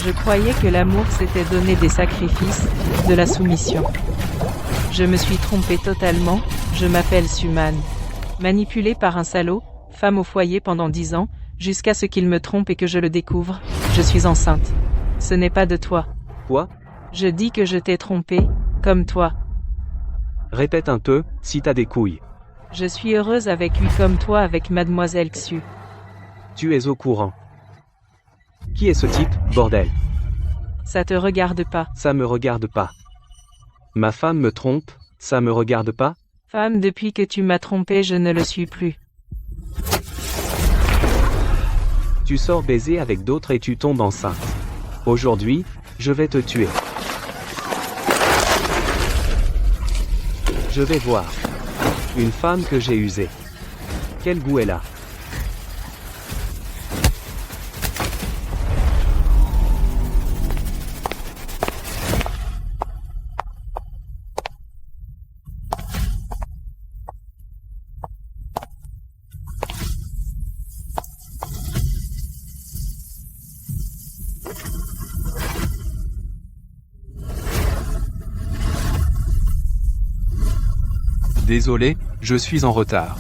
Je croyais que l'amour c'était donner des sacrifices, de la soumission. Je me suis trompée totalement, je m'appelle Suman. Manipulée par un salaud, femme au foyer pendant 10 ans, jusqu'à ce qu'il me trompe et que je le découvre, je suis enceinte. Ce n'est pas de toi. Quoi? Je dis que je t'ai trompé, comme toi. Répète un peu, si t'as des couilles. Je suis heureuse avec lui comme toi avec Mademoiselle Xu. Tu es au courant. Qui est ce type, bordel? Ça te regarde pas. Ça me regarde pas. Ma femme me trompe, ça me regarde pas? Femme, depuis que tu m'as trompé, je ne le suis plus. Tu sors baiser avec d'autres et tu tombes enceinte. Aujourd'hui, je vais te tuer. Je vais voir. Une femme que j'ai usée. Quel goût elle a? Désolé, je suis en retard.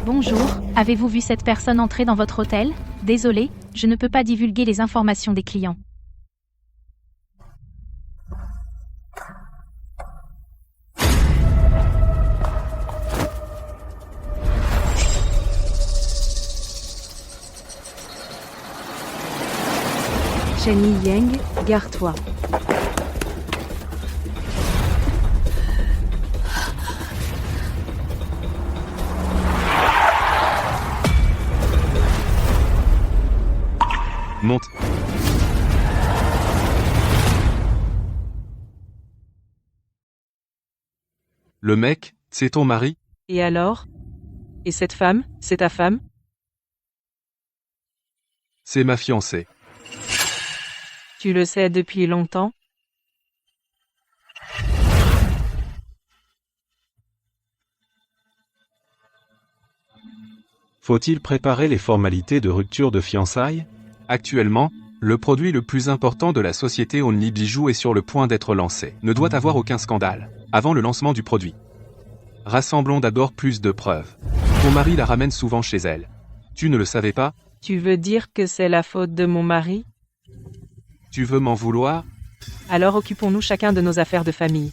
Bonjour, avez-vous vu cette personne entrer dans votre hôtel? Désolé, je ne peux pas divulguer les informations des clients. Chen Yang, gare-toi. Monte. Le mec, c'est ton mari? Et alors? Et cette femme, c'est ta femme? C'est ma fiancée. Tu le sais depuis longtemps? Faut-il préparer les formalités de rupture de fiançailles? Actuellement, le produit le plus important de la société Only Bijou est sur le point d'être lancé. Ne doit avoir aucun scandale, avant le lancement du produit. Rassemblons d'abord plus de preuves. Ton mari la ramène souvent chez elle. Tu ne le savais pas? Tu veux dire que c'est la faute de mon mari? Tu veux m'en vouloir? Alors occupons-nous chacun de nos affaires de famille.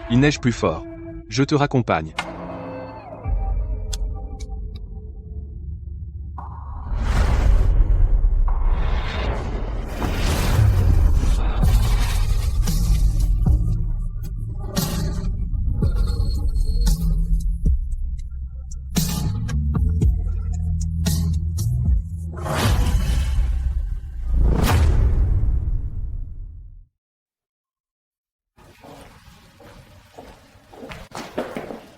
Il neige plus fort. Je te raccompagne.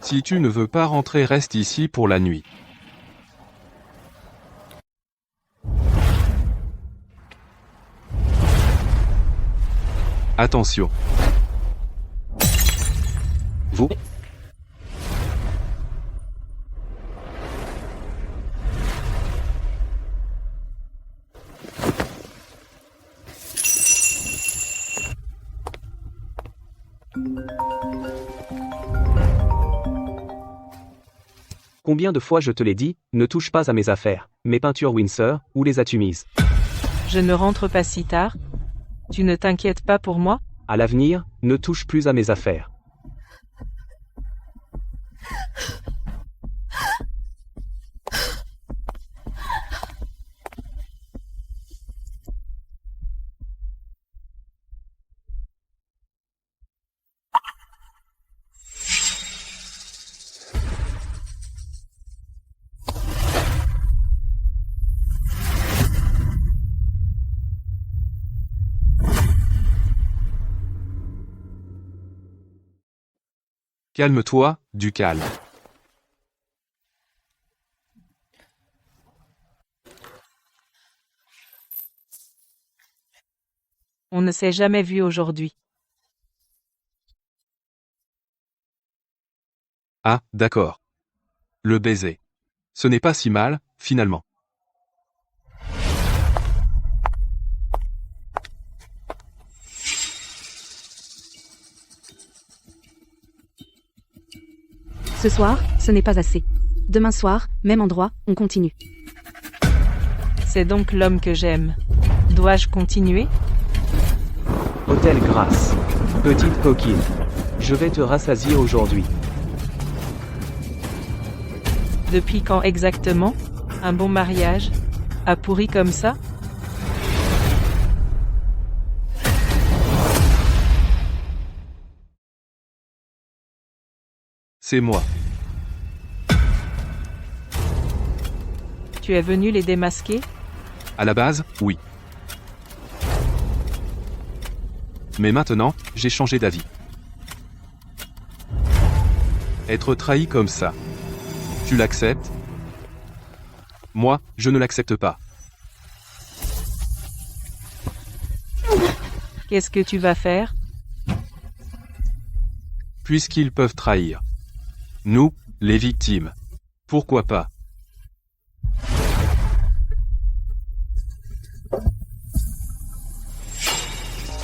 Si tu ne veux pas rentrer, reste ici pour la nuit. Attention. Vous? Combien de fois je te l'ai dit, ne touche pas à mes affaires, mes peintures Windsor, ou les as-tu mises? Je ne rentre pas si tard. Tu ne t'inquiètes pas pour moi? À l'avenir, ne touche plus à mes affaires. Calme-toi, du calme. On ne s'est jamais vu aujourd'hui. Ah, d'accord. Le baiser. Ce n'est pas si mal, finalement. Ce soir, ce n'est pas assez. Demain soir, même endroit, on continue. C'est donc l'homme que j'aime. Dois-je continuer? Hôtel Grasse. Petite coquine. Je vais te rassasier aujourd'hui. Depuis quand exactement? Un bon mariage? A pourri comme ça? C'est moi. Tu es venu les démasquer? À la base, oui. Mais maintenant, j'ai changé d'avis. Être trahi comme ça. Tu l'acceptes? Moi, je ne l'accepte pas. Qu'est-ce que tu vas faire? Puisqu'ils peuvent trahir. Nous, les victimes. Pourquoi pas?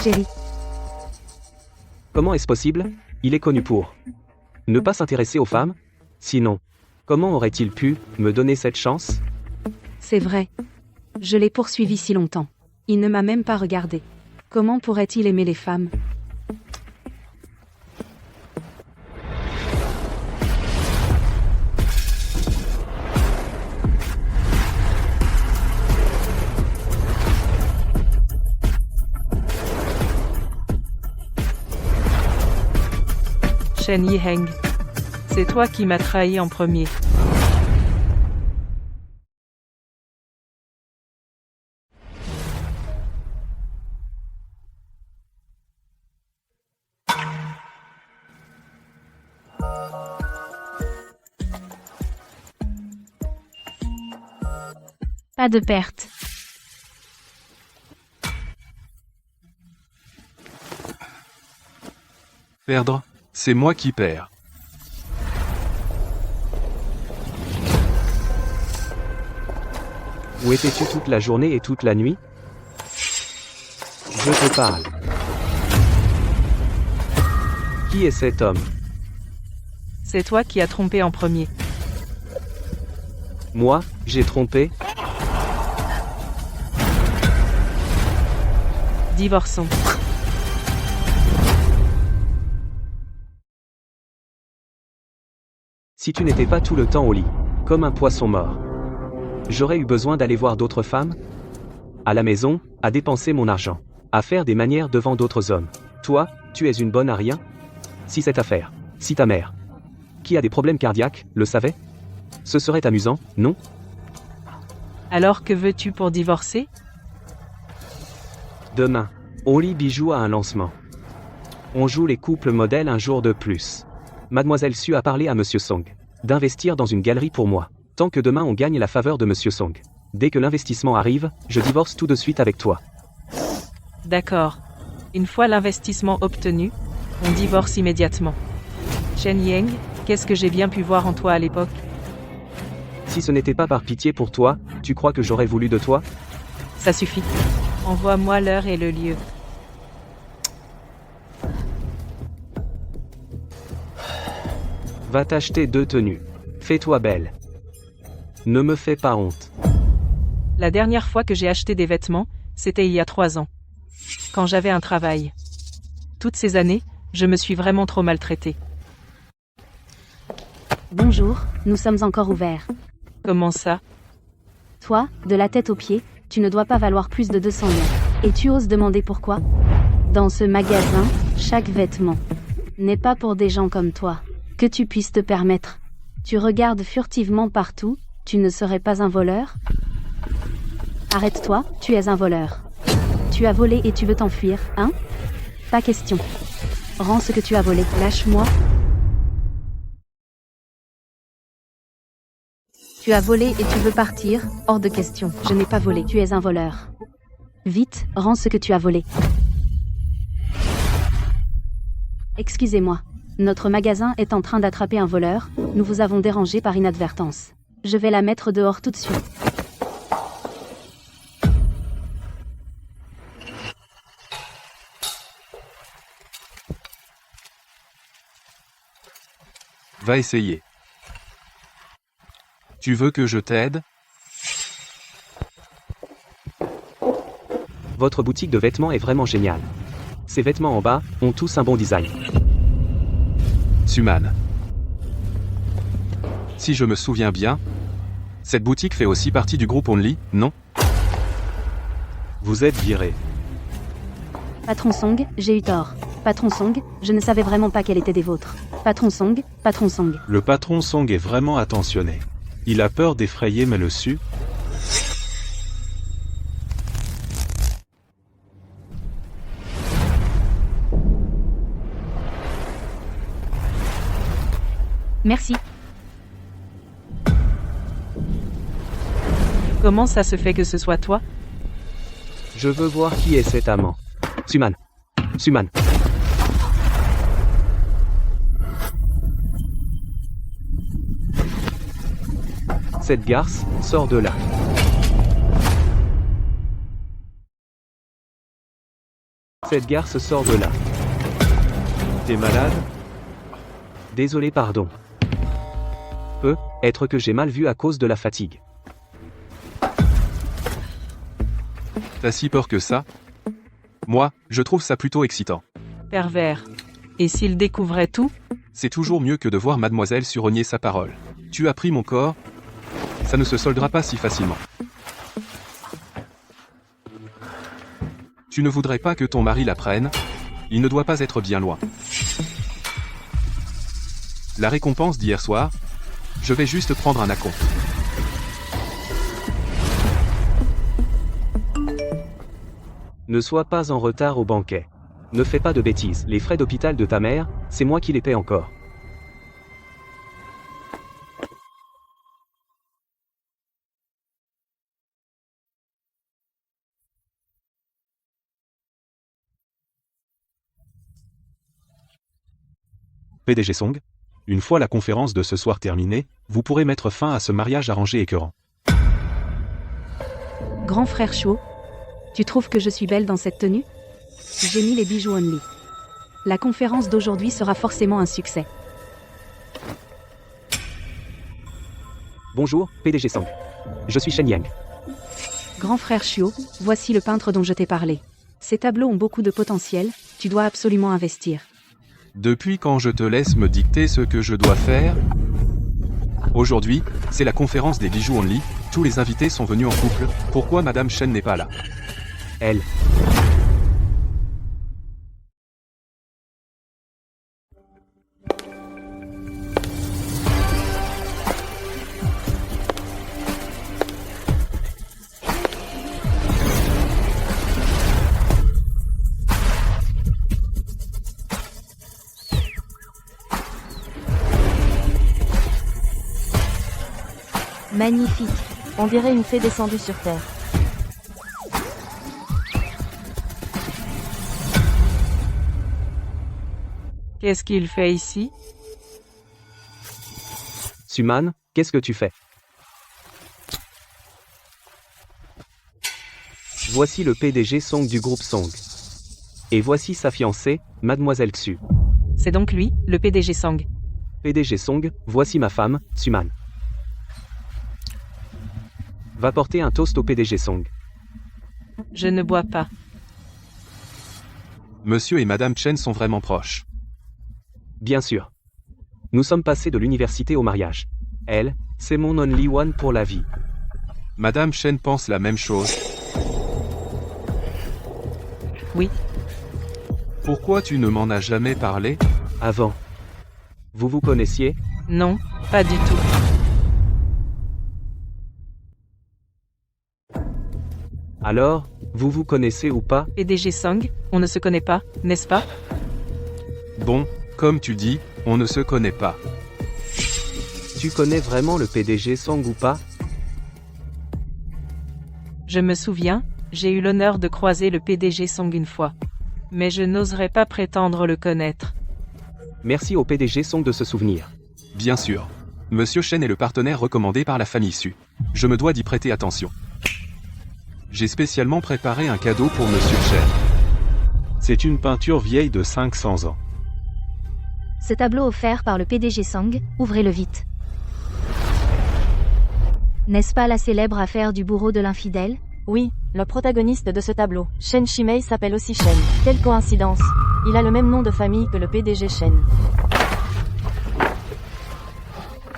Chérie, Comment est-ce possible? Il est connu pour ne pas s'intéresser aux femmes? Sinon, comment aurait-il pu me donner cette chance? c'est vrai. Je l'ai poursuivi si longtemps. Il ne m'a même pas regardé. Comment pourrait-il aimer les femmes? Shen Yiheng. C'est toi qui m'as trahi en premier. Pas de perte. Perdre, c'est moi qui perds. Où étais-tu toute la journée et toute la nuit? Je te parle. Qui est cet homme? C'est toi qui as trompé en premier. Moi, j'ai trompé? Divorçons. Si tu n'étais pas tout le temps au lit, comme un poisson mort, j'aurais eu besoin d'aller voir d'autres femmes? À la maison, à dépenser mon argent, à faire des manières devant d'autres hommes. Toi, tu es une bonne à rien? Si cette affaire, si ta mère, qui a des problèmes cardiaques, le savait? Ce serait amusant, non? Alors que veux-tu pour divorcer? Demain, Oli Bijou a un lancement. On joue les couples modèles un jour de plus. Mademoiselle Su a parlé à Monsieur Song d'investir dans une galerie pour moi. Tant que demain on gagne la faveur de Monsieur Song. Dès que l'investissement arrive, je divorce tout de suite avec toi. D'accord. Une fois l'investissement obtenu, on divorce immédiatement. Shen Yang, qu'est-ce que j'ai bien pu voir en toi à l'époque? Si ce n'était pas par pitié pour toi, tu crois que j'aurais voulu de toi? Ça suffit. Envoie-moi l'heure et le lieu. Va t'acheter 2 tenues. Fais-toi belle. Ne me fais pas honte. La dernière fois que j'ai acheté des vêtements, c'était il y a 3 ans. Quand j'avais un travail. Toutes ces années, je me suis vraiment trop maltraitée. Bonjour, nous sommes encore ouverts. Comment ça? Toi, de la tête aux pieds, tu ne dois pas valoir plus de 200 yens. Et tu oses demander pourquoi? Dans ce magasin, chaque vêtement n'est pas pour des gens comme toi. Que tu puisses te permettre. Tu regardes furtivement partout, tu ne serais pas un voleur? Arrête-toi, tu es un voleur. Tu as volé et tu veux t'enfuir, hein? Pas question. Rends ce que tu as volé, lâche-moi. Tu as volé et tu veux partir? Hors de question. Je n'ai pas volé. Tu es un voleur. Vite, rends ce que tu as volé. Excusez-moi. Notre magasin est en train d'attraper un voleur. Nous vous avons dérangé par inadvertance. Je vais la mettre dehors tout de suite. Va essayer. Tu veux que je t'aide? Votre boutique de vêtements est vraiment géniale. Ces vêtements en bas ont tous un bon design. Suman. Si je me souviens bien, cette boutique fait aussi partie du groupe Only, non? Vous êtes viré. Patron Song, j'ai eu tort. Patron Song, je ne savais vraiment pas qu'elle était des vôtres. Patron Song, Patron Song. Le patron Song est vraiment attentionné. Il a peur d'effrayer mais le su. Merci. Comment ça se fait que ce soit toi? Je veux voir qui est cet amant. Suman. Suman. Cette garce, sort de là. Cette garce sort de là. T'es malade? Désolé, pardon. Peut être que j'ai mal vu à cause de la fatigue. T'as si peur que ça? Moi, je trouve ça plutôt excitant. Pervers. Et s'il découvrait tout? C'est toujours mieux que de voir mademoiselle surrogner sa parole. Tu as pris mon corps? Ça ne se soldera pas si facilement. Tu ne voudrais pas que ton mari la prenne? Il ne doit pas être bien loin. La récompense d'hier soir? Je vais juste prendre un acompte. Ne sois pas en retard au banquet. Ne fais pas de bêtises. Les frais d'hôpital de ta mère, c'est moi qui les paie encore. PDG Song, une fois la conférence de ce soir terminée, vous pourrez mettre fin à ce mariage arrangé écœurant. Grand frère Shuo, tu trouves que je suis belle dans cette tenue? J'ai mis les bijoux Only. La conférence d'aujourd'hui sera forcément un succès. Bonjour, PDG Song. Je suis Shen Yang. Grand frère Shuo, voici le peintre dont je t'ai parlé. Ces tableaux ont beaucoup de potentiel, tu dois absolument investir. Depuis quand je te laisse me dicter ce que je dois faire? Aujourd'hui, c'est la conférence des bijoux Only, tous les invités sont venus en couple, pourquoi Madame Shen n'est pas là? Elle. Magnifique. On dirait une fée descendue sur Terre. Qu'est-ce qu'il fait ici? Suman, qu'est-ce que tu fais? Voici le PDG Song du groupe Song. Et voici sa fiancée, Mademoiselle Xu. C'est donc lui, le PDG Song. PDG Song, voici ma femme, Suman. Va porter un toast au PDG Song. Je ne bois pas. Monsieur et Madame Chen sont vraiment proches. Bien sûr. Nous sommes passés de l'université au mariage. Elle, c'est mon only one pour la vie. Madame Chen pense la même chose. Oui. Pourquoi tu ne m'en as jamais parlé? Avant. Vous vous connaissiez? Non, pas du tout. Alors, vous vous connaissez ou pas? PDG Song, on ne se connaît pas, n'est-ce pas? Bon, comme tu dis, on ne se connaît pas. Tu connais vraiment le PDG Song ou pas? Je me souviens, j'ai eu l'honneur de croiser le PDG Song une fois. Mais je n'oserais pas prétendre le connaître. Merci au PDG Song de se souvenir. Bien sûr. Monsieur Shen est le partenaire recommandé par la famille Su. Je me dois d'y prêter attention. J'ai spécialement préparé un cadeau pour Monsieur Shen. C'est une peinture vieille de 500 ans. Ce tableau offert par le PDG Song, ouvrez-le vite. N'est-ce pas la célèbre affaire du bourreau de l'infidèle? Oui, le protagoniste de ce tableau, Shen Shimei, s'appelle aussi Shen. Quelle coïncidence. Il a le même nom de famille que le PDG Shen.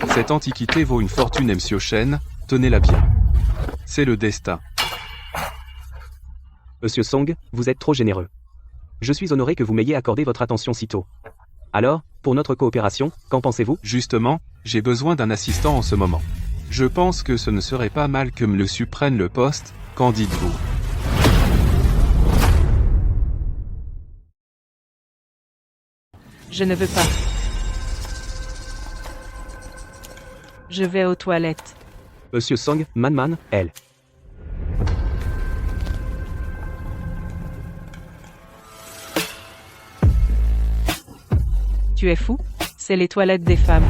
Cette antiquité vaut une fortune, Monsieur Shen, tenez-la bien. C'est le destin. Monsieur Song, vous êtes trop généreux. Je suis honoré que vous m'ayez accordé votre attention si tôt. Alors, pour notre coopération, qu'en pensez-vous? Justement, j'ai besoin d'un assistant en ce moment. Je pense que ce ne serait pas mal que Monsieur prenne le poste, qu'en dites-vous? Je ne veux pas. Je vais aux toilettes. Monsieur Song, Man, elle. Tu es fou? C'est les toilettes des femmes.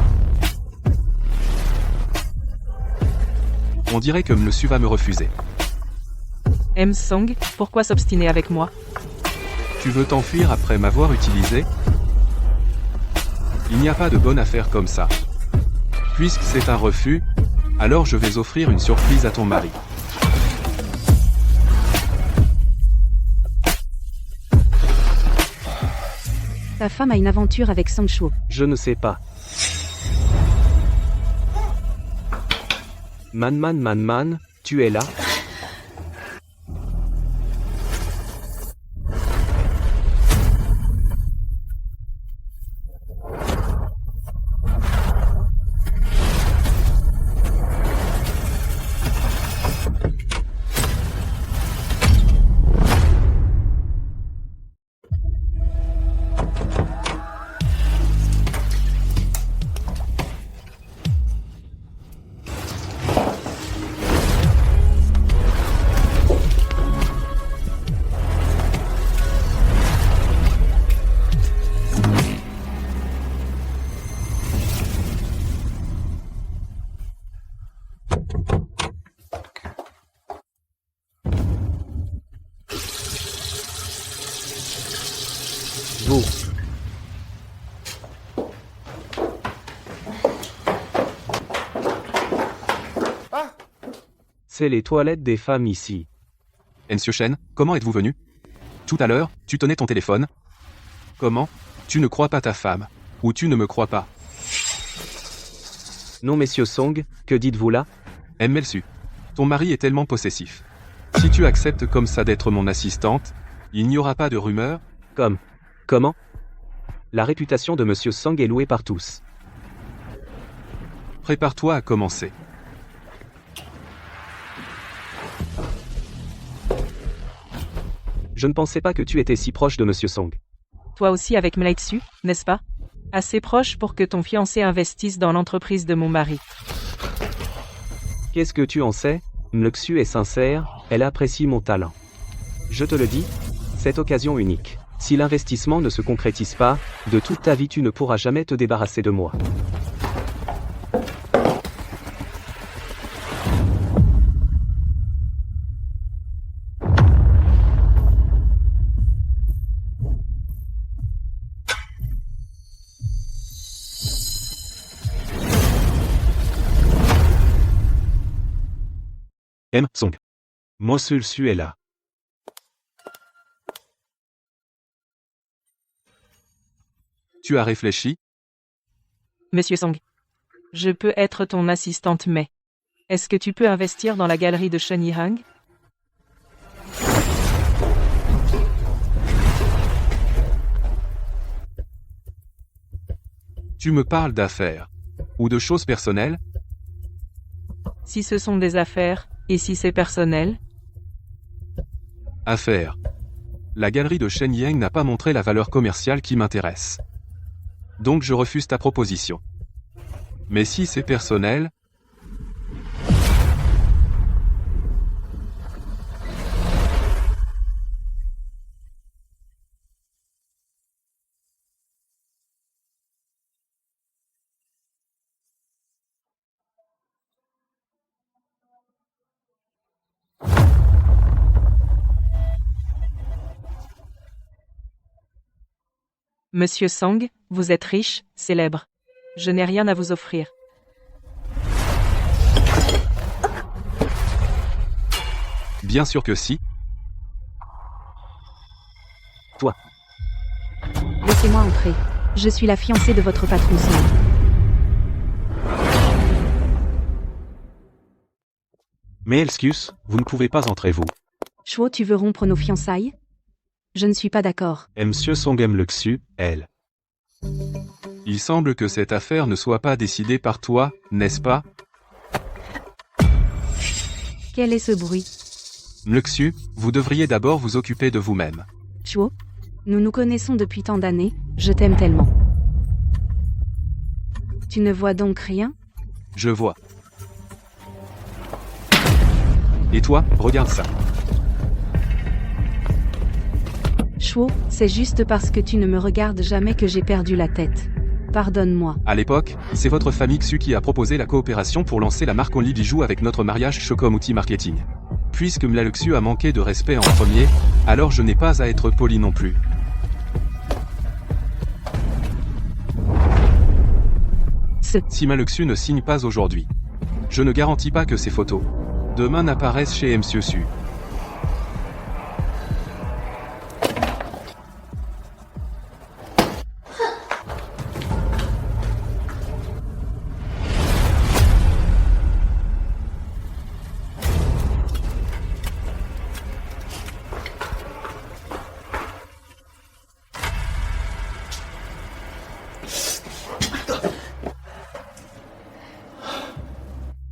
On dirait que Monsieur va me refuser. M. Song, pourquoi s'obstiner avec moi? Tu veux t'enfuir après m'avoir utilisé? Il n'y a pas de bonne affaire comme ça. Puisque c'est un refus, alors je vais offrir une surprise à ton mari. Ta femme a une aventure avec Song Shuo. Je ne sais pas. Man, tu es là? Vous. C'est les toilettes des femmes ici. Monsieur Shen, comment êtes-vous venu? Tout à l'heure, tu tenais ton téléphone. Comment? Tu ne crois pas ta femme. Ou tu ne me crois pas. Non, Monsieur Song, que dites-vous là? Su. Ton mari est tellement possessif. Si tu acceptes comme ça d'être mon assistante, il n'y aura pas de rumeurs. Comment? La réputation de Monsieur Song est louée par tous. Prépare-toi à commencer. Je ne pensais pas que tu étais si proche de Monsieur Song. Toi aussi avec Mlaitsu, n'est-ce pas? Assez proche pour que ton fiancé investisse dans l'entreprise de mon mari. Qu'est-ce que tu en sais? Mlexu est sincère, elle apprécie mon talent. Je te le dis, cette occasion unique. Si l'investissement ne se concrétise pas, de toute ta vie tu ne pourras jamais te débarrasser de moi. Song. Mosul Su est là. Tu as réfléchi? Monsieur Song. Je peux être ton assistante mais... Est-ce que tu peux investir dans la galerie de Shen Yihang? Tu me parles d'affaires. Ou de choses personnelles? Si ce sont des affaires, et si c'est personnel? Affaires. La galerie de Shen Yang n'a pas montré la valeur commerciale qui m'intéresse. Donc je refuse ta proposition. Mais si c'est personnel, Monsieur Sang, vous êtes riche, célèbre. Je n'ai rien à vous offrir. bien sûr que si. Laissez-moi entrer. Je suis la fiancée de votre patron Sang. Mais Elscus, vous ne pouvez pas entrer vous. Chuo, tu veux rompre nos fiançailles? Je ne suis pas d'accord. Monsieur Song aime le Xu, elle. Il semble que cette affaire ne soit pas décidée par toi, n'est-ce pas? Quel est ce bruit? Mlexu, vous devriez d'abord vous occuper de vous-même. Chuo, nous nous connaissons depuis tant d'années, je t'aime tellement. Tu ne vois donc rien? Je vois. Et toi, regarde ça. Chuo, c'est juste parce que tu ne me regardes jamais que j'ai perdu la tête. Pardonne-moi. À l'époque, c'est votre famille Xu qui a proposé la coopération pour lancer la marque Only Bijou avec notre mariage Chocom Outil Marketing. Puisque Mlalexu a manqué de respect en premier, alors je n'ai pas à être poli non plus. Si Mlalexu ne signe pas aujourd'hui, je ne garantis pas que ces photos demain n'apparaissent chez Monsieur Su.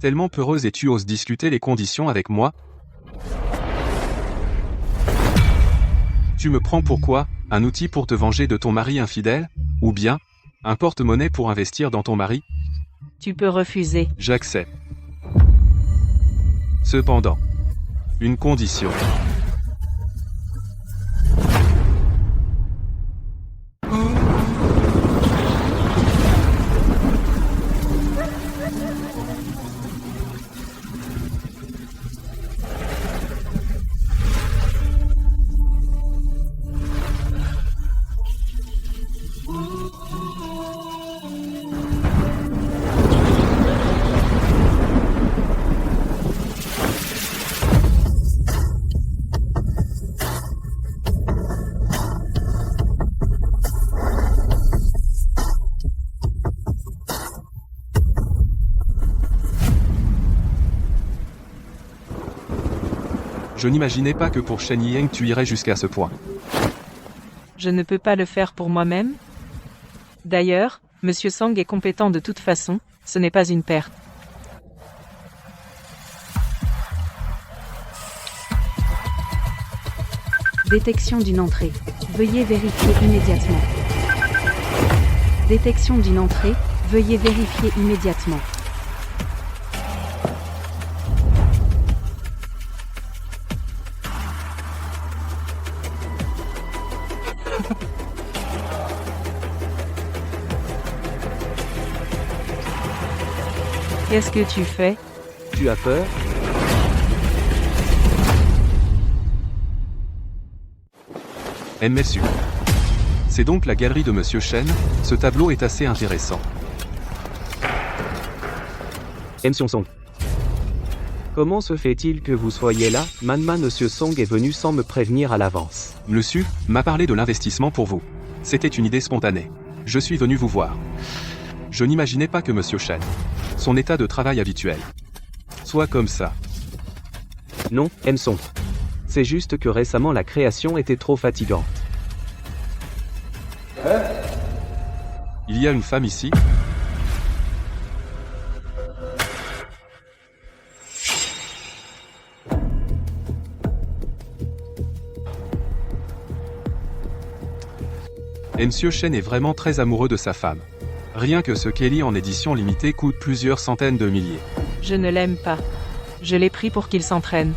Tellement peureuse et tu oses discuter les conditions avec moi? Tu me prends pour quoi? Un outil pour te venger de ton mari infidèle? Ou bien, un porte-monnaie pour investir dans ton mari? Tu peux refuser. J'accepte. Cependant, une condition. Je n'imaginais pas que pour Shen Ying tu irais jusqu'à ce point. Je ne peux pas le faire pour moi-même. D'ailleurs, Monsieur Sang est compétent de toute façon, ce n'est pas une perte. Détection d'une entrée. Veuillez vérifier immédiatement. Détection d'une entrée. Veuillez vérifier immédiatement. Qu'est-ce que tu fais? Tu as peur? MSU. C'est donc la galerie de Monsieur Shen, ce tableau est assez intéressant. Monsieur Song. Comment se fait-il que vous soyez là? Monsieur Song est venu sans me prévenir à l'avance. Monsieur m'a parlé de l'investissement pour vous. C'était une idée spontanée. Je suis venu vous voir. Je n'imaginais pas que Monsieur Shen, son état de travail habituel, soit comme ça. Non, Song. C'est juste que récemment la création était trop fatigante. Il y a une femme ici? Monsieur Shen est vraiment très amoureux de sa femme. Rien que ce Kelly en édition limitée coûte plusieurs centaines de milliers. Je ne l'aime pas. Je l'ai pris pour qu'il s'entraîne.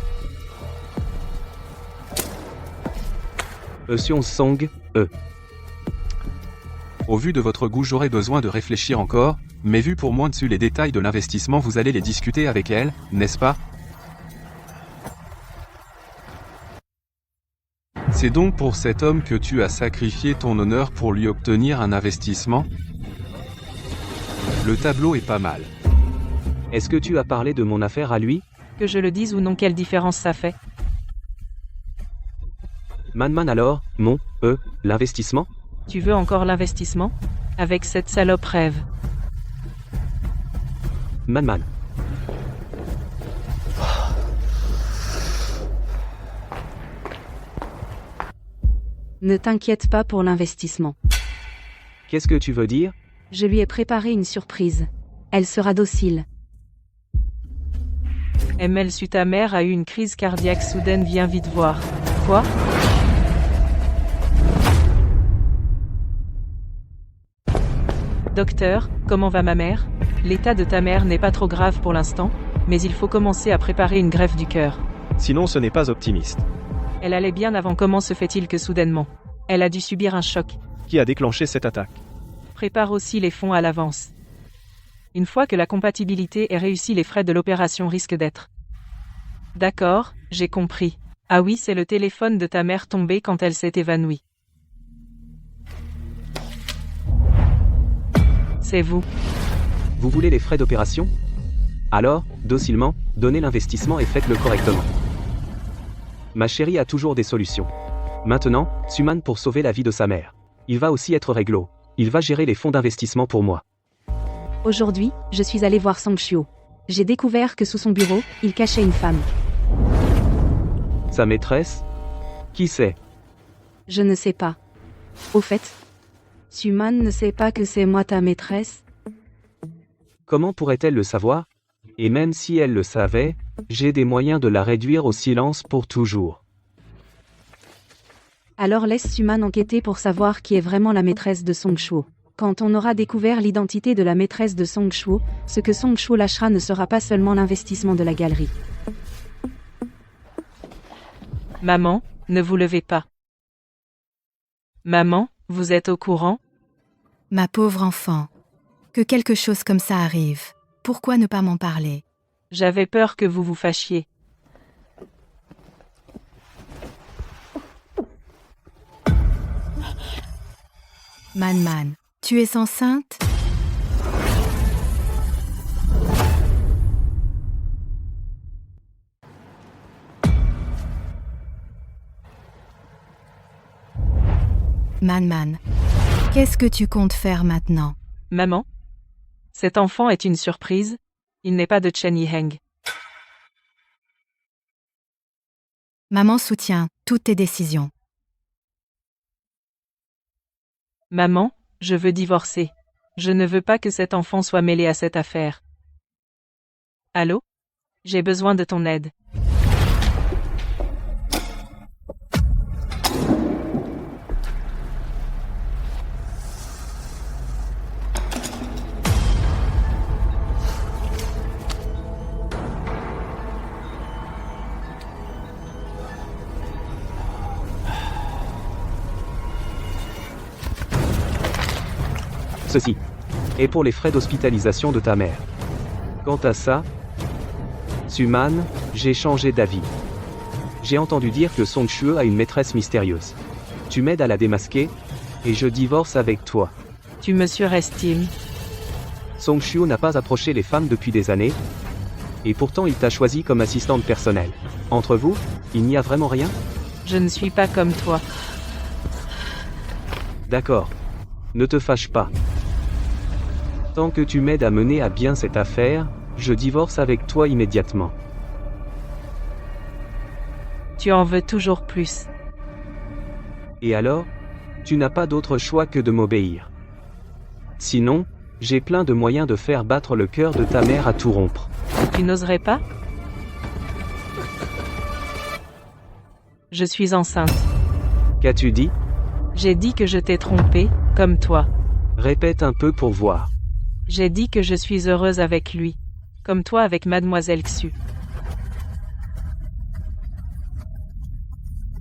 Sion Song, Au vu de votre goût, j'aurais besoin de réfléchir encore, mais vu pour moi dessus les détails de l'investissement, vous allez les discuter avec elle, n'est-ce pas? C'est donc pour cet homme que tu as sacrifié ton honneur pour lui obtenir un investissement? Le tableau est pas mal. Est-ce que tu as parlé de mon affaire à lui? Que je le dise ou non, quelle différence ça fait? Man alors, l'investissement? Tu veux encore l'investissement? Avec cette salope rêve. Man. Ne t'inquiète pas pour l'investissement. Qu'est-ce que tu veux dire? Je lui ai préparé une surprise. Elle sera docile. ML su ta mère a eu une crise cardiaque soudaine, viens vite voir. Quoi? Docteur, comment va ma mère? L'état de ta mère n'est pas trop grave pour l'instant, mais il faut commencer à préparer une greffe du cœur. Sinon ce n'est pas optimiste. Elle allait bien avant, comment se fait-il que soudainement? Elle a dû subir un choc. Qui a déclenché cette attaque? Prépare aussi les fonds à l'avance. Une fois que la compatibilité est réussie, les frais de l'opération risquent d'être. D'accord, j'ai compris. Ah oui, c'est le téléphone de ta mère tombé quand elle s'est évanouie. C'est vous. Vous voulez les frais d'opération? Alors, docilement, donnez l'investissement et faites-le correctement. Ma chérie a toujours des solutions. Maintenant, Suman pour sauver la vie de sa mère. Il va aussi être réglo. Il va gérer les fonds d'investissement pour moi. Aujourd'hui, je suis allé voir Song Shuo. J'ai découvert que sous son bureau, il cachait une femme. Sa maîtresse? Qui c'est? Je ne sais pas. Au fait, Suman ne sait pas que c'est moi ta maîtresse? Comment pourrait-elle le savoir? Et même si elle le savait, j'ai des moyens de la réduire au silence pour toujours. Alors laisse Suman enquêter pour savoir qui est vraiment la maîtresse de Song Shuo. Quand on aura découvert l'identité de la maîtresse de Song Shuo, ce que Song Shuo lâchera ne sera pas seulement l'investissement de la galerie. Maman, ne vous levez pas. Maman, vous êtes au courant? Ma pauvre enfant. Que quelque chose comme ça arrive. Pourquoi ne pas m'en parler? J'avais peur que vous vous fâchiez. Man, tu es enceinte? Man, qu'est-ce que tu comptes faire maintenant? Maman? Cet enfant est une surprise. Il n'est pas de Chen Yiheng. Maman soutient toutes tes décisions. Maman, je veux divorcer. Je ne veux pas que cet enfant soit mêlé à cette affaire. Allô? J'ai besoin de ton aide. Ceci est pour les frais d'hospitalisation de ta mère. Quant à ça, Suman, j'ai changé d'avis. J'ai entendu dire que Song Shuo a une maîtresse mystérieuse. Tu m'aides à la démasquer, et je divorce avec toi. Tu me surestimes. Song Shuo n'a pas approché les femmes depuis des années, et pourtant il t'a choisi comme assistante personnelle. Entre vous, il n'y a vraiment rien? Je ne suis pas comme toi. D'accord. Ne te fâche pas. Tant que tu m'aides à mener à bien cette affaire, je divorce avec toi immédiatement. Tu en veux toujours plus. Et alors? Tu n'as pas d'autre choix que de m'obéir. Sinon, j'ai plein de moyens de faire battre le cœur de ta mère à tout rompre. Tu n'oserais pas? Je suis enceinte. Qu'as-tu dit? J'ai dit que je t'ai trompé, comme toi. Répète un peu pour voir. J'ai dit que je suis heureuse avec lui. Comme toi avec mademoiselle Xu.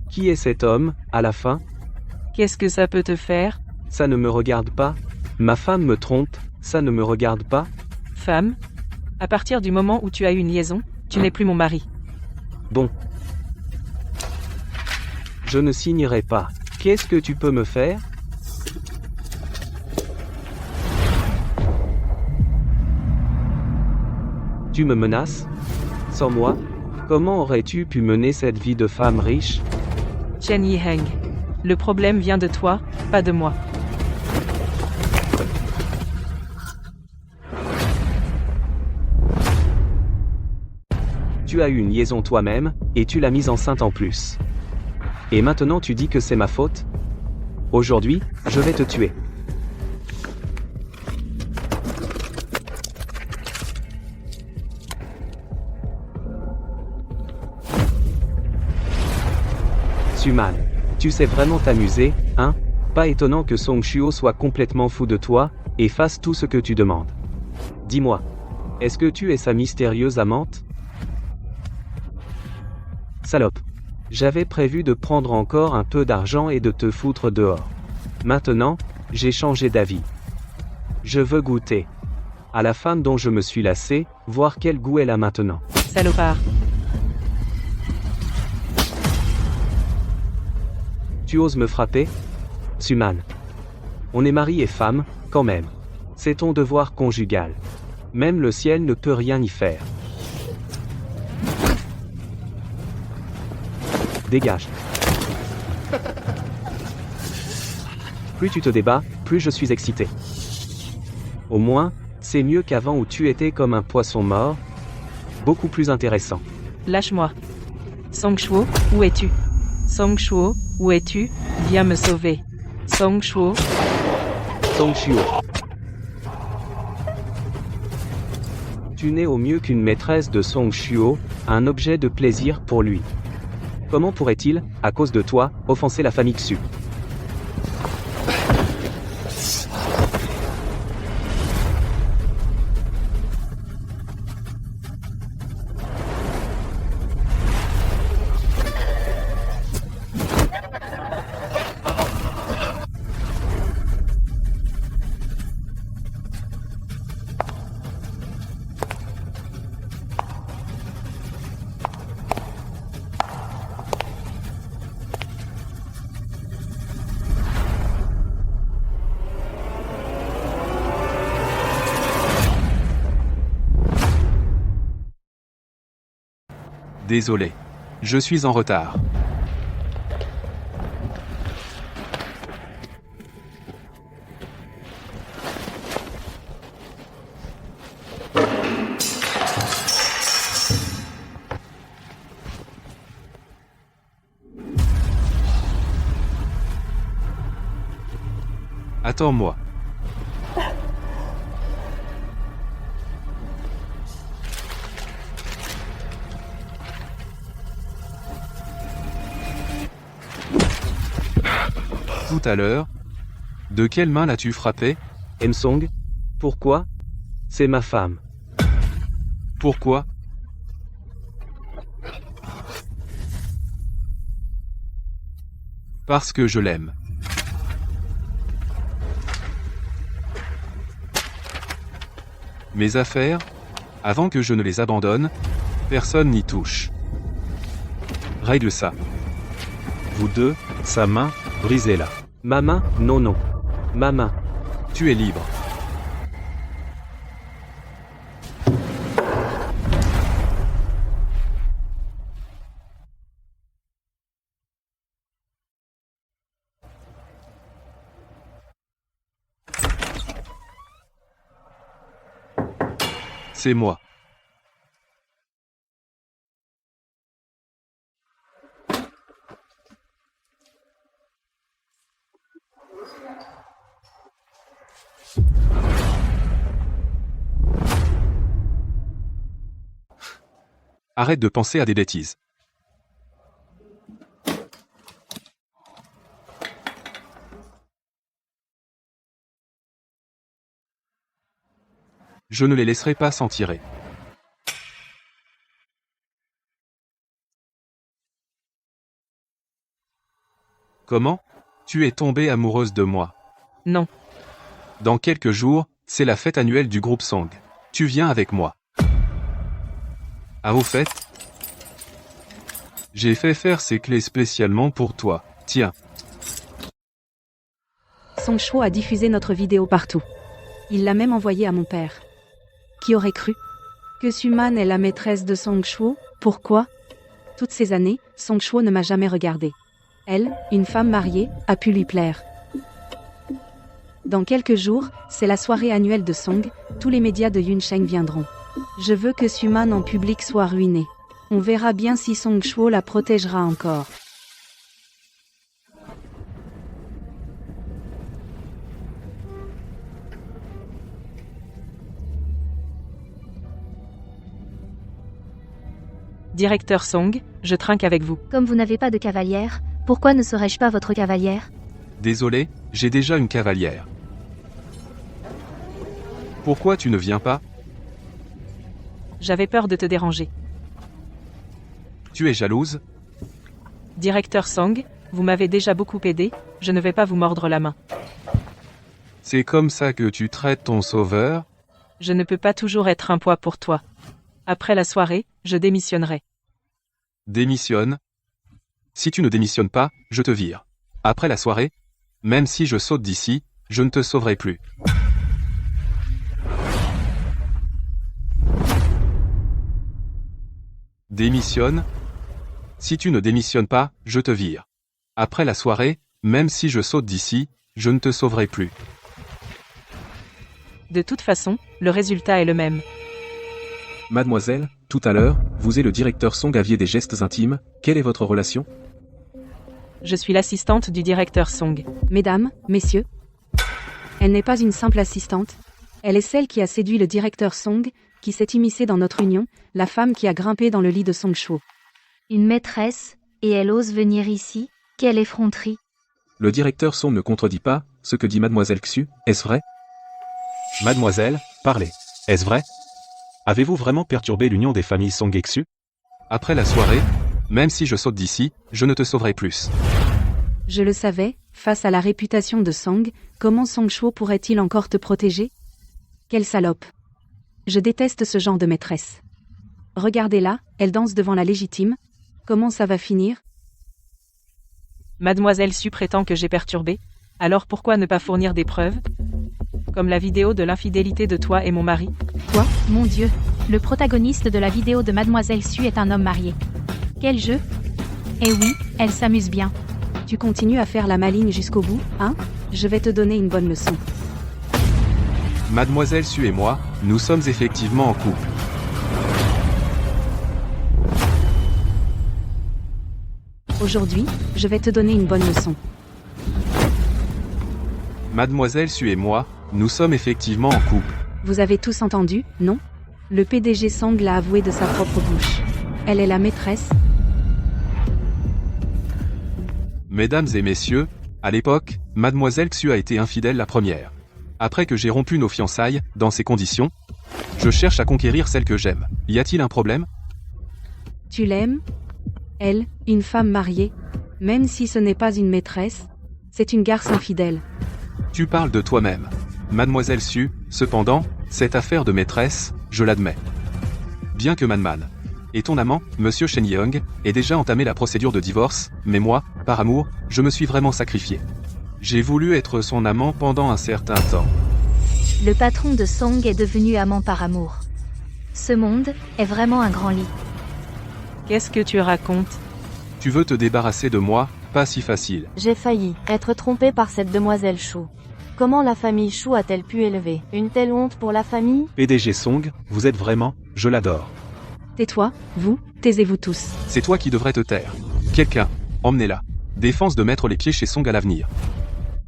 Qui est cet homme, à la fin? Qu'est-ce que ça peut te faire? Ça ne me regarde pas. Ma femme me trompe, ça ne me regarde pas. Femme? À partir du moment où tu as eu une liaison, tu n'es plus mon mari. Bon. Je ne signerai pas. Qu'est-ce que tu peux me faire? Tu me menaces? Sans moi? Comment aurais-tu pu mener cette vie de femme riche? Chen Yiheng. Le problème vient de toi, pas de moi. Tu as eu une liaison toi-même, et tu l'as mise enceinte en plus. Et maintenant tu dis que c'est ma faute? Aujourd'hui, je vais te tuer. Suman, tu sais vraiment t'amuser, hein? Pas étonnant que Song Shuo soit complètement fou de toi, et fasse tout ce que tu demandes. Dis-moi, est-ce que tu es sa mystérieuse amante? Salope. J'avais prévu de prendre encore un peu d'argent et de te foutre dehors. Maintenant, j'ai changé d'avis. Je veux goûter à la femme dont je me suis lassé, voir quel goût elle a maintenant. Salopard. Tu oses me frapper? Suman. On est mari et femme, quand même. C'est ton devoir conjugal. Même le ciel ne peut rien y faire. Dégage. Plus tu te débats, plus je suis excité. Au moins, c'est mieux qu'avant où tu étais comme un poisson mort. Beaucoup plus intéressant. Lâche-moi. Song Shuo, où es-tu? Song Shuo, où es-tu? Viens me sauver. Song Shuo. Song Shuo. Tu n'es au mieux qu'une maîtresse de Song Shuo, un objet de plaisir pour lui. Comment pourrait-il, à cause de toi, offenser la famille Xu? Désolé. Je suis en retard. Attends-moi. Tout à l'heure. De quelle main l'as-tu frappé? Song? Pourquoi? C'est ma femme. Pourquoi? Parce que je l'aime. Mes affaires, avant que je ne les abandonne, personne n'y touche. Règle ça. Vous deux, sa main, brisez-la. Ma main? Non, non. Ma main. Tu es libre. C'est moi. Arrête de penser à des bêtises. Je ne les laisserai pas s'en tirer. Comment? Tu es tombée amoureuse de moi. Non. Dans quelques jours, c'est la fête annuelle du groupe Song. Tu viens avec moi. Ah au fait, j'ai fait faire ces clés spécialement pour toi. Tiens. Song Chwo a diffusé notre vidéo partout. Il l'a même envoyée à mon père. Qui aurait cru que Suman est la maîtresse de Song Chwo? Pourquoi? Toutes ces années, Song Chwo ne m'a jamais regardé. Elle, une femme mariée, a pu lui plaire. Dans quelques jours, c'est la soirée annuelle de Song, tous les médias de Yunsheng viendront. Je veux que Suman en public soit ruinée. On verra bien si Song Chwo la protégera encore. Directeur Song, je trinque avec vous. Comme vous n'avez pas de cavalière, pourquoi ne serais-je pas votre cavalière? Désolé, j'ai déjà une cavalière. Pourquoi tu ne viens pas? J'avais peur de te déranger. Tu es jalouse? Directeur Song, vous m'avez déjà beaucoup aidé, je ne vais pas vous mordre la main. C'est comme ça que tu traites ton sauveur? Je ne peux pas toujours être un poids pour toi. Après la soirée, je démissionnerai. Démissionne. Si tu ne démissionnes pas, je te vire. Après la soirée, même si je saute d'ici, je ne te sauverai plus. Démissionne. Si tu ne démissionnes pas, je te vire. Après la soirée, même si je saute d'ici, je ne te sauverai plus. De toute façon, le résultat est le même. Mademoiselle, tout à l'heure, vous et le directeur Song aviez des gestes intimes, quelle est votre relation? Je suis l'assistante du directeur Song. Mesdames, messieurs, elle n'est pas une simple assistante. Elle est celle qui a séduit le directeur Song, qui s'est immiscée dans notre union, la femme qui a grimpé dans le lit de Song Chwo. Une maîtresse, et elle ose venir ici? Quelle effronterie! Le directeur Song ne contredit pas ce que dit Mademoiselle Xu, est-ce vrai? Mademoiselle, parlez. Est-ce vrai? Avez-vous vraiment perturbé l'union des familles Song et Xu? Après la soirée, même si je saute d'ici, je ne te sauverai plus. Je le savais, face à la réputation de Song, comment Song Chwo pourrait-il encore te protéger? Quelle salope! Je déteste ce genre de maîtresse. Regardez-la, elle danse devant la légitime. Comment ça va finir? Mademoiselle Su prétend que j'ai perturbé. Alors pourquoi ne pas fournir des preuves? Comme la vidéo de l'infidélité de toi et mon mari. Quoi? Mon Dieu! Le protagoniste de la vidéo de Mademoiselle Su est un homme marié. Quel jeu? Eh oui, elle s'amuse bien. Tu continues à faire la maligne jusqu'au bout, hein? Je vais te donner une bonne leçon. Mademoiselle Su et moi, nous sommes effectivement en couple. Aujourd'hui, je vais te donner une bonne leçon. Mademoiselle Su et moi, nous sommes effectivement en couple. Vous avez tous entendu, non? Le PDG Song l'a avoué de sa propre bouche. Elle est la maîtresse. Mesdames et messieurs, à l'époque, Mademoiselle Xu a été infidèle la première. Après que j'ai rompu nos fiançailles, dans ces conditions, je cherche à conquérir celle que j'aime. Y a-t-il un problème? Tu l'aimes? Elle, une femme mariée, même si ce n'est pas une maîtresse, c'est une garce infidèle. Tu parles de toi-même. Mademoiselle Su, cependant, cette affaire de maîtresse, je l'admets. Bien que Manman et ton amant, Monsieur Shen Yeong, ait déjà entamé la procédure de divorce, mais moi, par amour, je me suis vraiment sacrifié. J'ai voulu être son amant pendant un certain temps. Le patron de Song est devenu amant par amour. Ce monde est vraiment un grand lit. Qu'est-ce que tu racontes? Tu veux te débarrasser de moi? Pas si facile. J'ai failli être trompé par cette demoiselle Chou. Comment la famille Chou a-t-elle pu élever une telle honte pour la famille? PDG Song, vous êtes vraiment, je l'adore. Tais-toi, vous, taisez-vous tous. C'est toi qui devrais te taire. Quelqu'un, emmenez-la. Défense de mettre les pieds chez Song à l'avenir.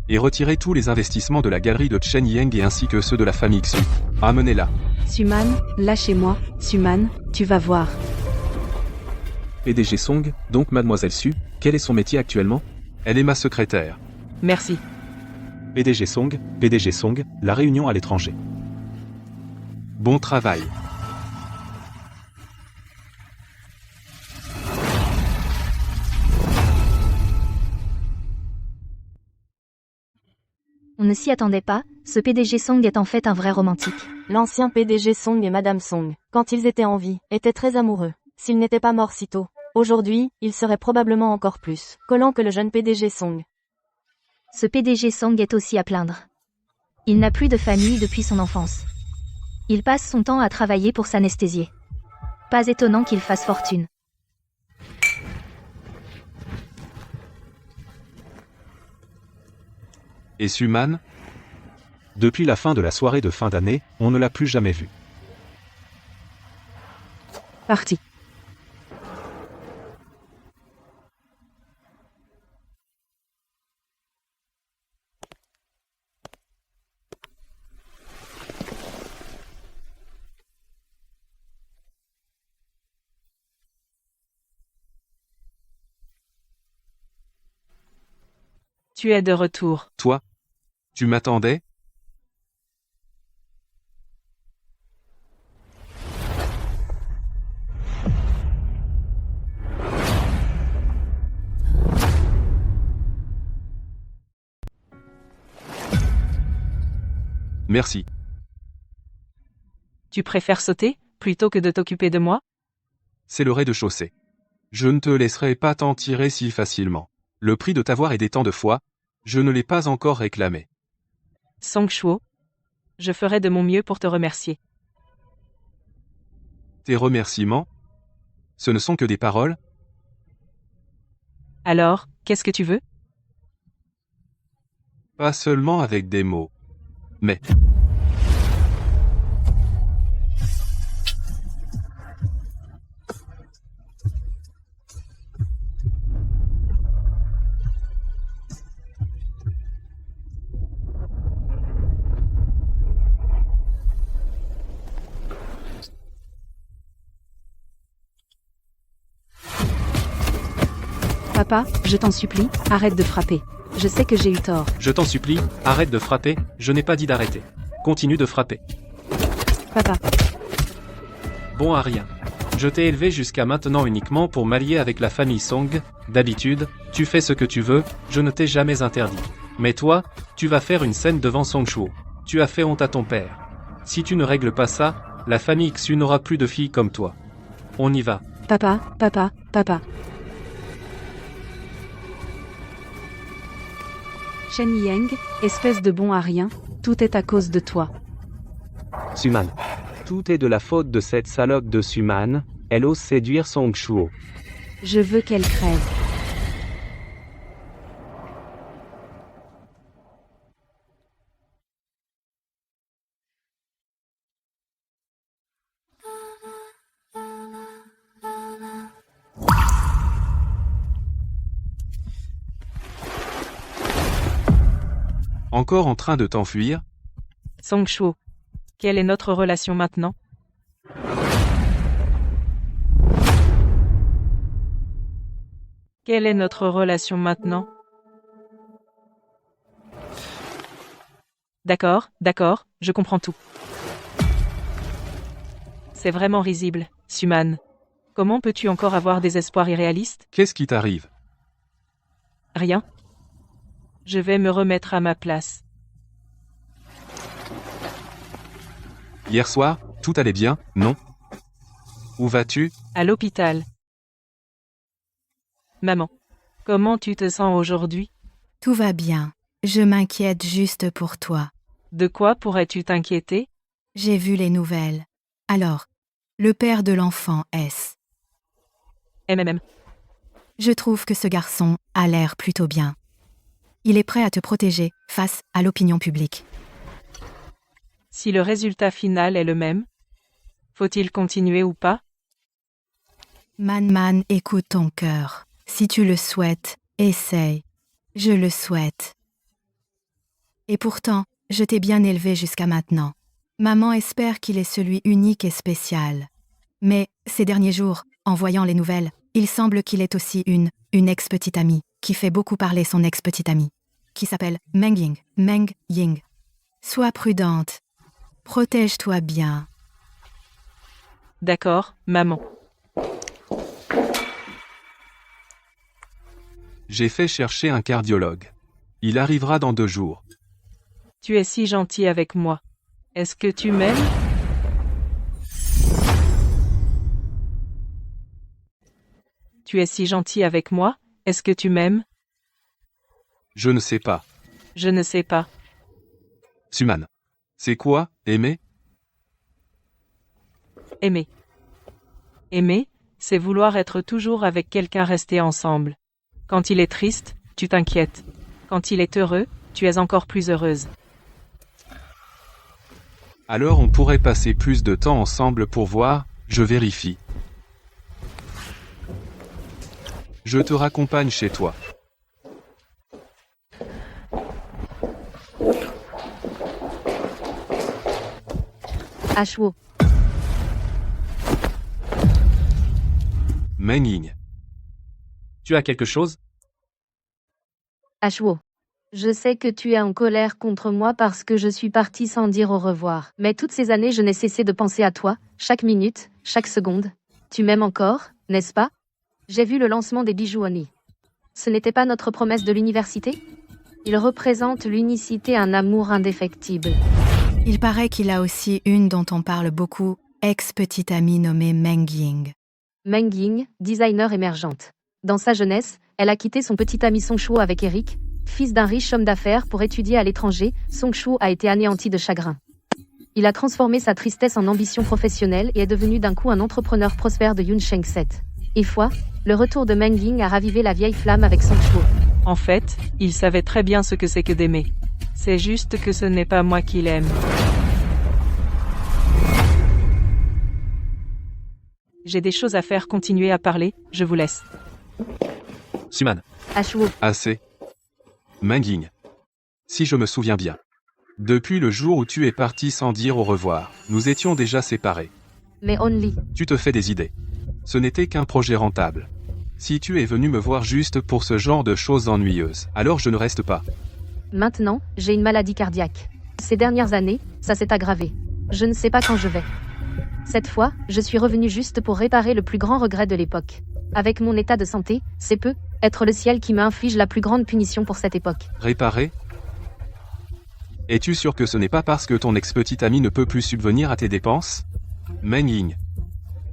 Et retirer tous les investissements de la galerie de Chen Yang et ainsi que ceux de la famille Xu. Amenez-la. Suman, lâchez-moi, Suman, tu vas voir. PDG Song, donc Mademoiselle Su, quel est son métier actuellement? Elle est ma secrétaire. Merci. PDG Song, la réunion à l'étranger. Bon travail. On ne s'y attendait pas, ce PDG Song est en fait un vrai romantique. L'ancien PDG Song et Madame Song, quand ils étaient en vie, étaient très amoureux. S'ils n'étaient pas morts si tôt, aujourd'hui, ils seraient probablement encore plus collants que le jeune PDG Song. Ce PDG Song est aussi à plaindre. Il n'a plus de famille depuis son enfance. Il passe son temps à travailler pour s'anesthésier. Pas étonnant qu'il fasse fortune. Et Suman? Depuis la fin de la soirée de fin d'année, on ne l'a plus jamais vu. Parti. Tu es de retour. Toi? Tu m'attendais? Merci. Tu préfères sauter, plutôt que de t'occuper de moi? C'est le rez-de-chaussée. Je ne te laisserai pas t'en tirer si facilement. Le prix de t'avoir aidé tant de fois, je ne l'ai pas encore réclamé. Song Shuo. Je ferai de mon mieux pour te remercier. Tes remerciements? Ce ne sont que des paroles? Alors, qu'est-ce que tu veux? Pas seulement avec des mots. Mais... Papa, je t'en supplie, arrête de frapper. Je sais que j'ai eu tort. Je t'en supplie, arrête de frapper, je n'ai pas dit d'arrêter. Continue de frapper. Papa, Bon à rien. Je t'ai élevé jusqu'à maintenant uniquement pour m'allier avec la famille Song. D'habitude, tu fais ce que tu veux, je ne t'ai jamais interdit. Mais toi, tu vas faire une scène devant Song Shuo. Tu as fait honte à ton père. Si tu ne règles pas ça, la famille Xu n'aura plus de filles comme toi. On y va. papa, papa, papa. Shen Yang, espèce de bon à rien, tout est à cause de toi. Suman. Tout est de la faute de cette salope de Suman, elle ose séduire Song Shuo. Je veux qu'elle crève. Encore en train de t'enfuir? Song Shuo. Quelle est notre relation maintenant? Quelle est notre relation maintenant? D'accord, je comprends tout. C'est vraiment risible, Suman. Comment peux-tu encore avoir des espoirs irréalistes? Qu'est-ce qui t'arrive? Rien. Je vais me remettre à ma place. Hier soir, tout allait bien, non? Où vas-tu? À l'hôpital. Maman, comment tu te sens aujourd'hui? Tout va bien. Je m'inquiète juste pour toi. De quoi pourrais-tu t'inquiéter? J'ai vu les nouvelles. Alors, le père de l'enfant est... MMM. Je trouve que ce garçon a l'air plutôt bien. Il est prêt à te protéger face à l'opinion publique. Si le résultat final est le même, faut-il continuer ou pas? Man, écoute ton cœur. Si tu le souhaites, essaye. Je le souhaite. Et pourtant, je t'ai bien élevé jusqu'à maintenant. Maman espère qu'il est celui unique et spécial. Mais, ces derniers jours, en voyant les nouvelles, il semble qu'il est aussi une ex-petite amie, qui fait beaucoup parler son ex-petite amie, qui s'appelle Meng Ying. Sois prudente. Protège-toi bien. D'accord, maman. J'ai fait chercher un cardiologue. Il arrivera dans 2 jours. Tu es si gentil avec moi. Est-ce que tu m'aimes? Tu es si gentil avec moi, est-ce que tu m'aimes? Je ne sais pas. Je ne sais pas. Suman. C'est quoi, aimer? Aimer. Aimer, c'est vouloir être toujours avec quelqu'un, rester ensemble. Quand il est triste, tu t'inquiètes. Quand il est heureux, tu es encore plus heureuse. Alors on pourrait passer plus de temps ensemble pour voir, je vérifie. Je te raccompagne chez toi. Ashwo. Meng-Ying. Tu as quelque chose? Ashwo. Je sais que tu es en colère contre moi parce que je suis partie sans dire au revoir. Mais toutes ces années, je n'ai cessé de penser à toi, chaque minute, chaque seconde. Tu m'aimes encore, n'est-ce pas? J'ai vu le lancement des bijoux Oni. Ce n'était pas notre promesse de l'université? Il représente l'unicité, un amour indéfectible. Il paraît qu'il a aussi une dont on parle beaucoup, ex-petite amie nommée Meng-Ying. Meng-Ying, designer émergente. Dans sa jeunesse, elle a quitté son petit ami Song Shuo avec Eric, fils d'un riche homme d'affaires, pour étudier à l'étranger. Song Shuo a été anéanti de chagrin. Il a transformé sa tristesse en ambition professionnelle et est devenu d'un coup un entrepreneur prospère de Yunsheng 7. Et foi, le retour de Meng-Ying a ravivé la vieille flamme avec Song Shuo. En fait, il savait très bien ce que c'est que d'aimer. C'est juste que ce n'est pas moi qui l'aime. J'ai des choses à faire, continuez à parler, je vous laisse. Suman. Ashwo. Assez. Meng-Ying. Si je me souviens bien. Depuis le jour où tu es parti sans dire au revoir, nous étions déjà séparés. Mais Only. Tu te fais des idées. Ce n'était qu'un projet rentable. Si tu es venu me voir juste pour ce genre de choses ennuyeuses, alors je ne reste pas. Maintenant, j'ai une maladie cardiaque. Ces dernières années, ça s'est aggravé. Je ne sais pas quand je vais. Cette fois, je suis revenu juste pour réparer le plus grand regret de l'époque. Avec mon état de santé, c'est peu être le ciel qui m'inflige la plus grande punition pour cette époque. Réparer? Es-tu sûr que ce n'est pas parce que ton ex-petite amie ne peut plus subvenir à tes dépenses? Meng-Ying.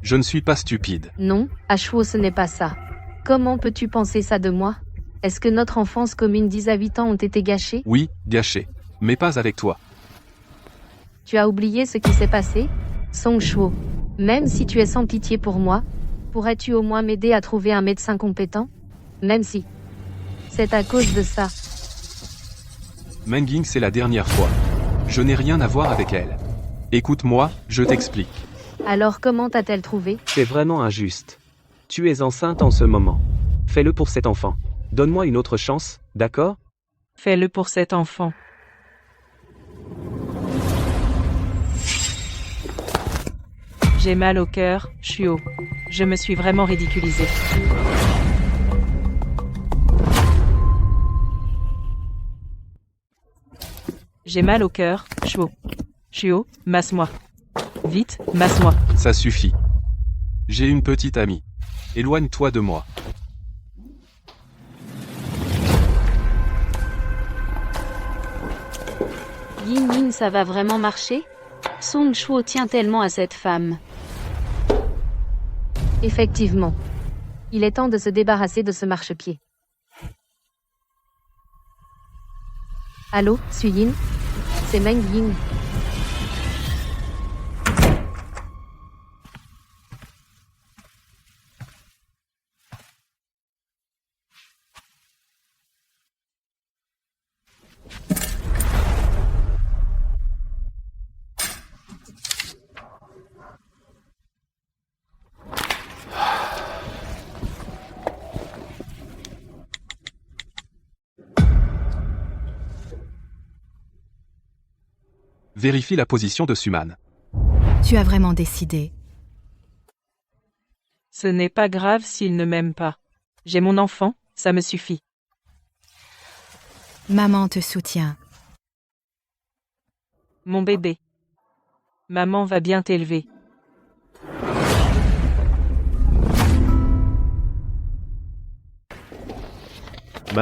Je ne suis pas stupide. Non, Ashwo, ce n'est pas ça. Comment peux-tu penser ça de moi? Est-ce que notre enfance commune 10 à 8 ans ont été gâchées? Oui, gâché. Mais pas avec toi. Tu as oublié ce qui s'est passé? Song Shuo. Même si tu es sans pitié pour moi, pourrais-tu au moins m'aider à trouver un médecin compétent? Même si c'est à cause de ça. Meng-Ying, c'est la dernière fois. Je n'ai rien à voir avec elle. Écoute-moi, je t'explique. Alors comment t'a-t-elle trouvé? C'est vraiment injuste. Tu es enceinte en ce moment. Fais-le pour cet enfant. Donne-moi une autre chance, d'accord? Fais-le pour cet enfant. J'ai mal au cœur, Shuo. Je me suis vraiment ridiculisée. J'ai mal au cœur, Shuo. Shuo, masse-moi. Vite, masse-moi. Ça suffit. J'ai une petite amie. Éloigne-toi de moi. Yin Yin, ça va vraiment marcher? Song Shuo tient tellement à cette femme. Effectivement. Il est temps de se débarrasser de ce marchepied. Allô, Suyin? C'est Meng-Ying. Vérifie la position de Suman. Tu as vraiment décidé. Ce n'est pas grave s'il ne m'aime pas. J'ai mon enfant, ça me suffit. Maman te soutient. Mon bébé. Maman va bien t'élever.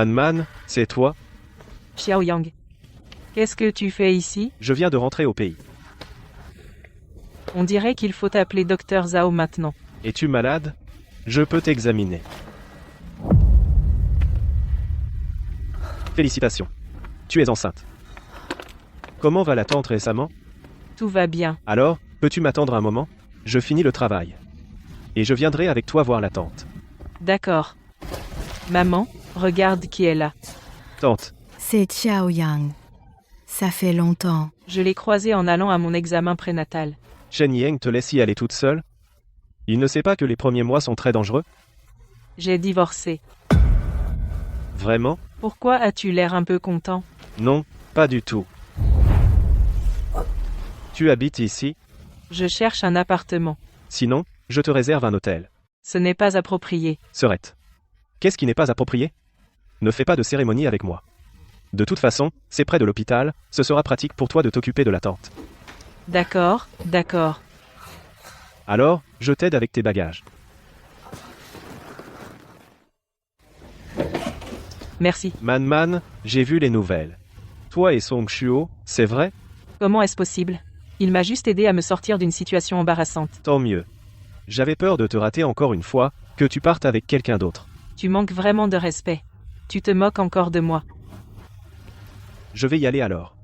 Man, c'est toi? Xiaoyang. Qu'est-ce que tu fais ici? Je viens de rentrer au pays. On dirait qu'il faut appeler Dr Zhao maintenant. Es-tu malade? Je peux t'examiner. Félicitations. Tu es enceinte. Comment va la tante récemment? Tout va bien. Alors, peux-tu m'attendre un moment? Je finis le travail. Et je viendrai avec toi voir la tante. D'accord. Maman, regarde qui est là. Tante, C'est Xiaoyang. Ça fait longtemps. Je l'ai croisé en allant à mon examen prénatal. Shen Yang te laisse y aller toute seule? Il ne sait pas que les premiers mois sont très dangereux? J'ai divorcé. Vraiment? Pourquoi as-tu l'air un peu content? Non, pas du tout. Tu habites ici? Je cherche un appartement. Sinon, je te réserve un hôtel. Ce n'est pas approprié. Serette. Qu'est-ce qui n'est pas approprié? Ne fais pas de cérémonie avec moi. De toute façon, c'est près de l'hôpital, ce sera pratique pour toi de t'occuper de la tante. D'accord, d'accord. Alors, je t'aide avec tes bagages. Merci. Man, j'ai vu les nouvelles. Toi et Song Shuo, c'est vrai? Comment est-ce possible? Il m'a juste aidé à me sortir d'une situation embarrassante. Tant mieux. J'avais peur de te rater encore une fois, que tu partes avec quelqu'un d'autre. Tu manques vraiment de respect. Tu te moques encore de moi. Je vais y aller alors.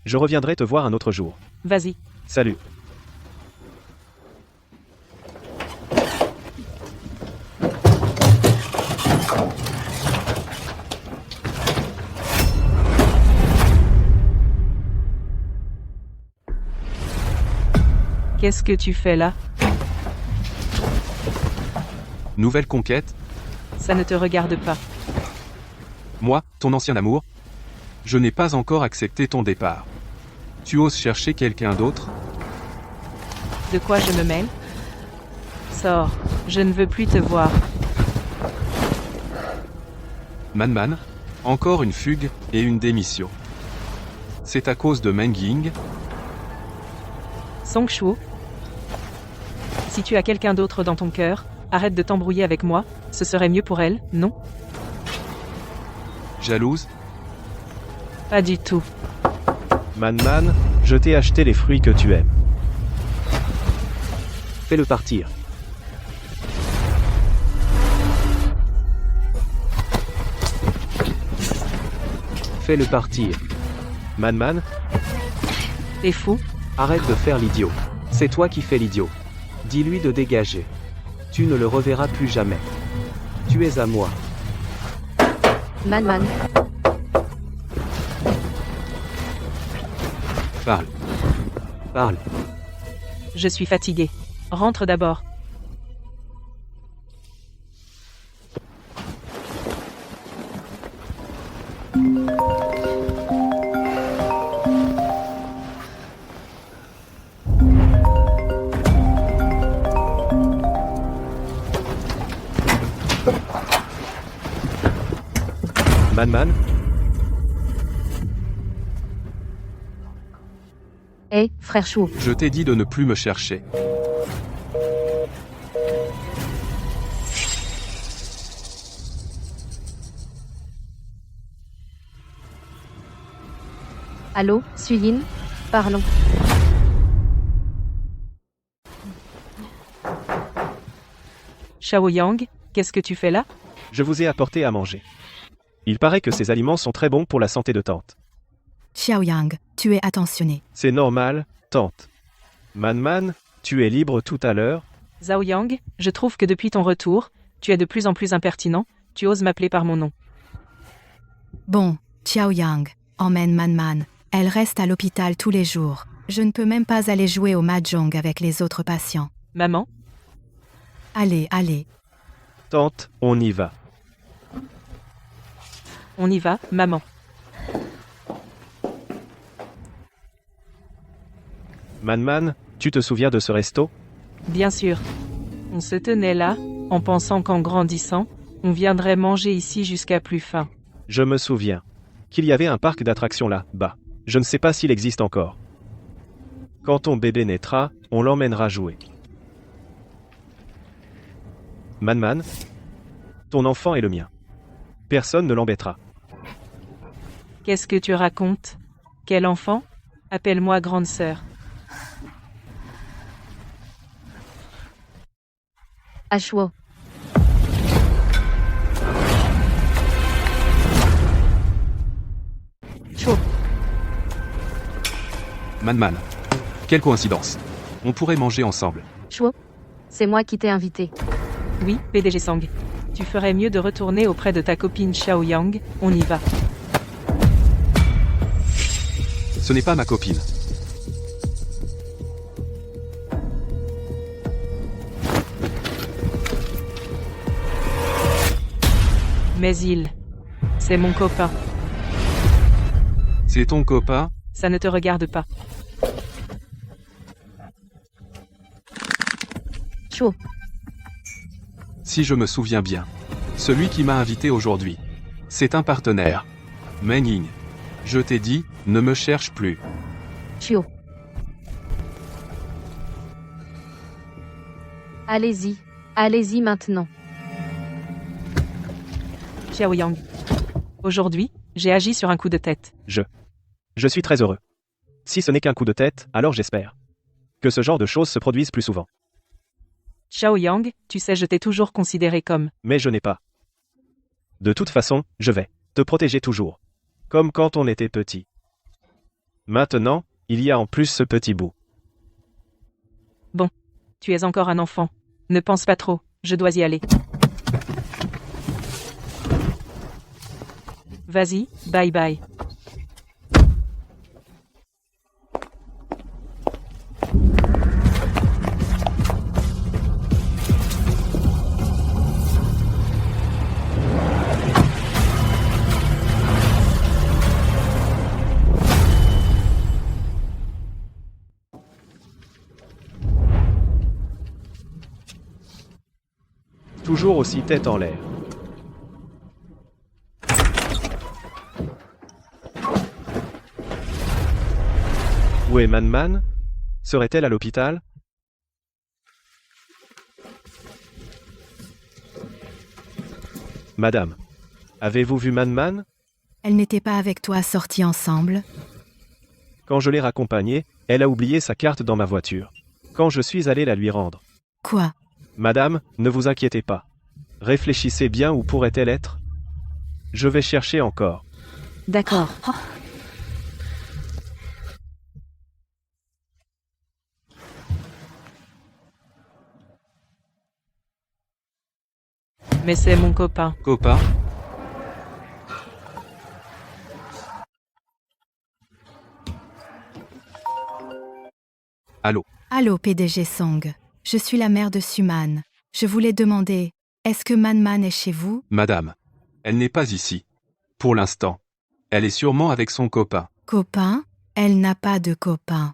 Je reviendrai te voir un autre jour. Vas-y. Salut. Qu'est-ce que tu fais là? Nouvelle conquête? Ça ne te regarde pas. Moi, ton ancien amour? Je n'ai pas encore accepté ton départ. Tu oses chercher quelqu'un d'autre? De quoi je me mêle? Sors. Je ne veux plus te voir. Man, encore une fugue et une démission. C'est à cause de Meng Ying? Song Shuo. Si tu as quelqu'un d'autre dans ton cœur, arrête de t'embrouiller avec moi, ce serait mieux pour elle, non? Jalouse? Pas du tout. Man, je t'ai acheté les fruits que tu aimes. Fais-le partir. Fais-le partir. Man, T'es fou? Arrête de faire l'idiot. C'est toi qui fais l'idiot. Dis-lui de dégager. Tu ne le reverras plus jamais. Tu es à moi. Man. Parle. Parle. Je suis fatigué. Rentre d'abord. Man. Hé, frère Chou. Je t'ai dit de ne plus me chercher. Allô, Suyin? Parlons. Xiaoyang, qu'est-ce que tu fais là? Je vous ai apporté à manger. Il paraît que ces aliments sont très bons pour la santé de tante. Xiaoyang, tu es attentionné. C'est normal, tante. Man, tu es libre tout à l'heure? Zhao Yang, je trouve que depuis ton retour, tu es de plus en plus impertinent, tu oses m'appeler par mon nom. Bon, Xiaoyang, emmène Man. Elle reste à l'hôpital tous les jours. Je ne peux même pas aller jouer au mahjong avec les autres patients. Maman? Allez. Tante, on y va. On y va, maman. Man, tu te souviens de ce resto? Bien sûr. On se tenait là, en pensant qu'en grandissant, on viendrait manger ici jusqu'à plus faim. Je me souviens qu'il y avait un parc d'attractions là-bas. Je ne sais pas s'il existe encore. Quand ton bébé naîtra, on l'emmènera jouer. Man, ton enfant est le mien. Personne ne l'embêtera. Qu'est-ce que tu racontes? Quel enfant? Appelle-moi grande sœur. Ashwo. Chaud. Man. Quelle coïncidence. On pourrait manger ensemble. Ashwo. C'est moi qui t'ai invité. Oui, PDG Song. Tu ferais mieux de retourner auprès de ta copine Xiaoyang, on y va. Ce n'est pas ma copine. Mais c'est mon copain. C'est ton copain? Ça ne te regarde pas. Ashwo. Si je me souviens bien. Celui qui m'a invité aujourd'hui. C'est un partenaire. Meng Ying. Je t'ai dit, ne me cherche plus. Chio. Allez-y maintenant. Xiaoyang. Aujourd'hui, j'ai agi sur un coup de tête. Je suis très heureux. Si ce n'est qu'un coup de tête, alors j'espère que ce genre de choses se produisent plus souvent. Xiaoyang, tu sais, je t'ai toujours considéré comme... Mais je n'ai pas. De toute façon, je vais te protéger toujours. Comme quand on était petit. Maintenant, il y a en plus ce petit bout. Bon. Tu es encore un enfant. Ne pense pas trop, je dois y aller. Vas-y, bye bye. Toujours aussi tête en l'air. Où est Man? Serait-elle à l'hôpital? Madame, avez-vous vu Man? Elle n'était pas avec toi sortis ensemble? Quand je l'ai raccompagnée, elle a oublié sa carte dans ma voiture. Quand je suis allé la lui rendre. Quoi? Madame, ne vous inquiétez pas. Réfléchissez bien où pourrait-elle être? Je vais chercher encore. D'accord. Mais c'est mon copain. Copain? Allô? Allô PDG Song. Je suis la mère de Suman. Je voulais demander, est-ce que Man est chez vous? Madame. Elle n'est pas ici. Pour l'instant. Elle est sûrement avec son copain. Copain? Elle n'a pas de copain.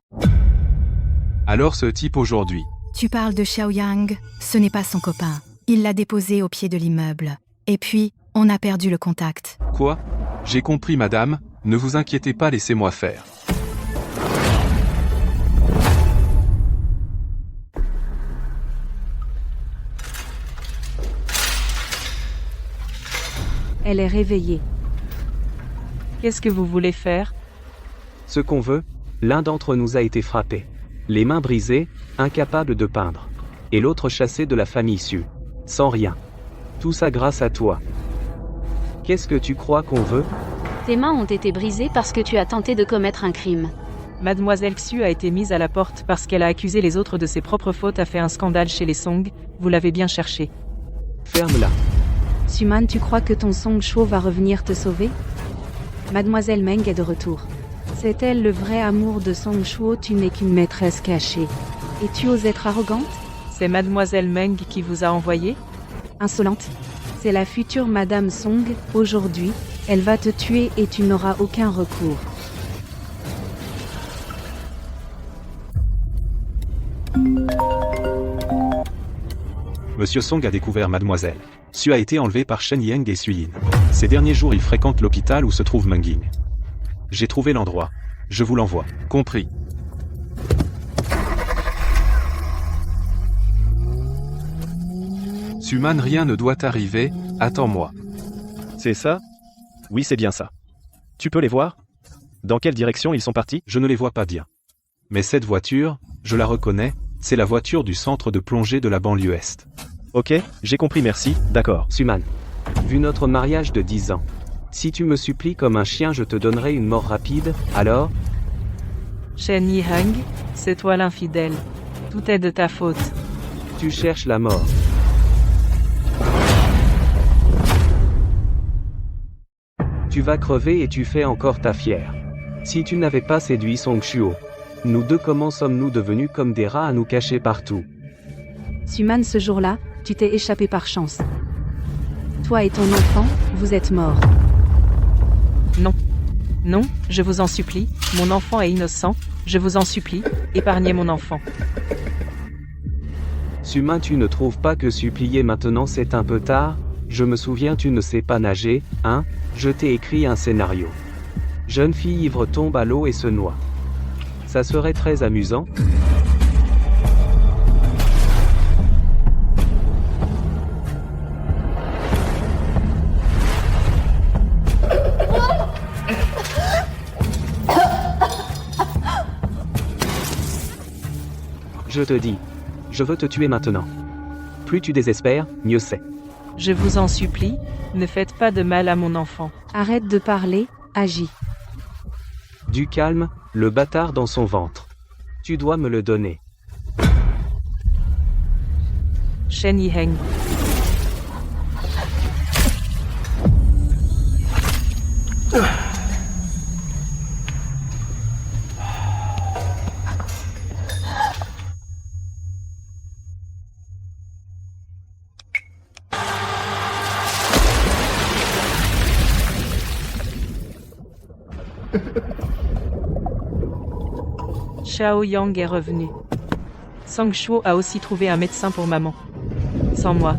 Alors ce type aujourd'hui. Tu parles de Xiaoyang, ce n'est pas son copain. Il l'a déposé au pied de l'immeuble. Et puis, on a perdu le contact. Quoi? J'ai compris madame, ne vous inquiétez pas, laissez-moi faire. Elle est réveillée. Qu'est-ce que vous voulez faire? Ce qu'on veut, l'un d'entre nous a été frappé. Les mains brisées, incapable de peindre. Et l'autre chassé de la famille Su. Sans rien. Tout ça grâce à toi. Qu'est-ce que tu crois qu'on veut? Tes mains ont été brisées parce que tu as tenté de commettre un crime. Mademoiselle Xu a été mise à la porte parce qu'elle a accusé les autres de ses propres fautes, a fait un scandale chez les Song, vous l'avez bien cherché. Ferme-la. Suman, tu crois que ton Song Chou va revenir te sauver? Mademoiselle Meng est de retour. C'est elle le vrai amour de Song Chou, tu n'es qu'une maîtresse cachée. Et tu oses être arrogante? C'est Mademoiselle Meng qui vous a envoyé? Insolente. C'est la future Madame Song, aujourd'hui, elle va te tuer et tu n'auras aucun recours. Monsieur Song a découvert Mademoiselle. Su a été enlevé par Shen Yang et Suyin. Ces derniers jours, il fréquente l'hôpital où se trouve Meng Ying. J'ai trouvé l'endroit. Je vous l'envoie. Compris. Suman, rien ne doit arriver, attends-moi. C'est ça? Oui, c'est bien ça. Tu peux les voir? Dans quelle direction ils sont partis? Je ne les vois pas bien. Mais cette voiture, je la reconnais, c'est la voiture du centre de plongée de la banlieue Est. Ok, j'ai compris, merci, d'accord. Suman. Vu notre mariage de 10 ans. Si tu me supplies comme un chien, je te donnerai une mort rapide, alors? Shen Yiheng, c'est toi l'infidèle. Tout est de ta faute. Tu cherches la mort. Tu vas crever et tu fais encore ta fière. Si tu n'avais pas séduit Song Shuo, nous deux comment sommes-nous devenus comme des rats à nous cacher partout? Suman, ce jour-là, tu t'es échappé par chance. Toi et ton enfant, vous êtes morts. Non. Non, je vous en supplie, mon enfant est innocent, je vous en supplie, épargnez mon enfant. Suman, tu ne trouves pas que supplier maintenant c'est un peu tard? Je me souviens, tu ne sais pas nager, hein? Je t'ai écrit un scénario. Jeune fille ivre tombe à l'eau et se noie. Ça serait très amusant. Je te dis, je veux te tuer maintenant. Plus tu désespères, mieux c'est. Je vous en supplie, ne faites pas de mal à mon enfant. Arrête de parler, agis. Du calme, le bâtard dans son ventre. Tu dois me le donner. Shen Yiheng. Xiao Yang est revenu. Sang Shuo a aussi trouvé un médecin pour maman. Sans moi,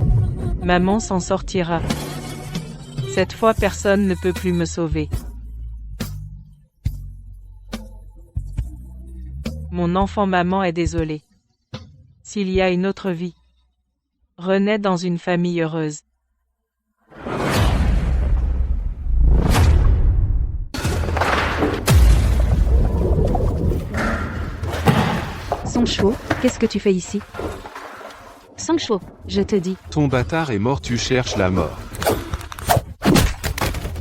maman s'en sortira. Cette fois personne ne peut plus me sauver. Mon enfant maman est désolée. S'il y a une autre vie, renaît dans une famille heureuse. Song Shuo, qu'est-ce que tu fais ici? Song Shuo, je te dis. Ton bâtard est mort, tu cherches la mort.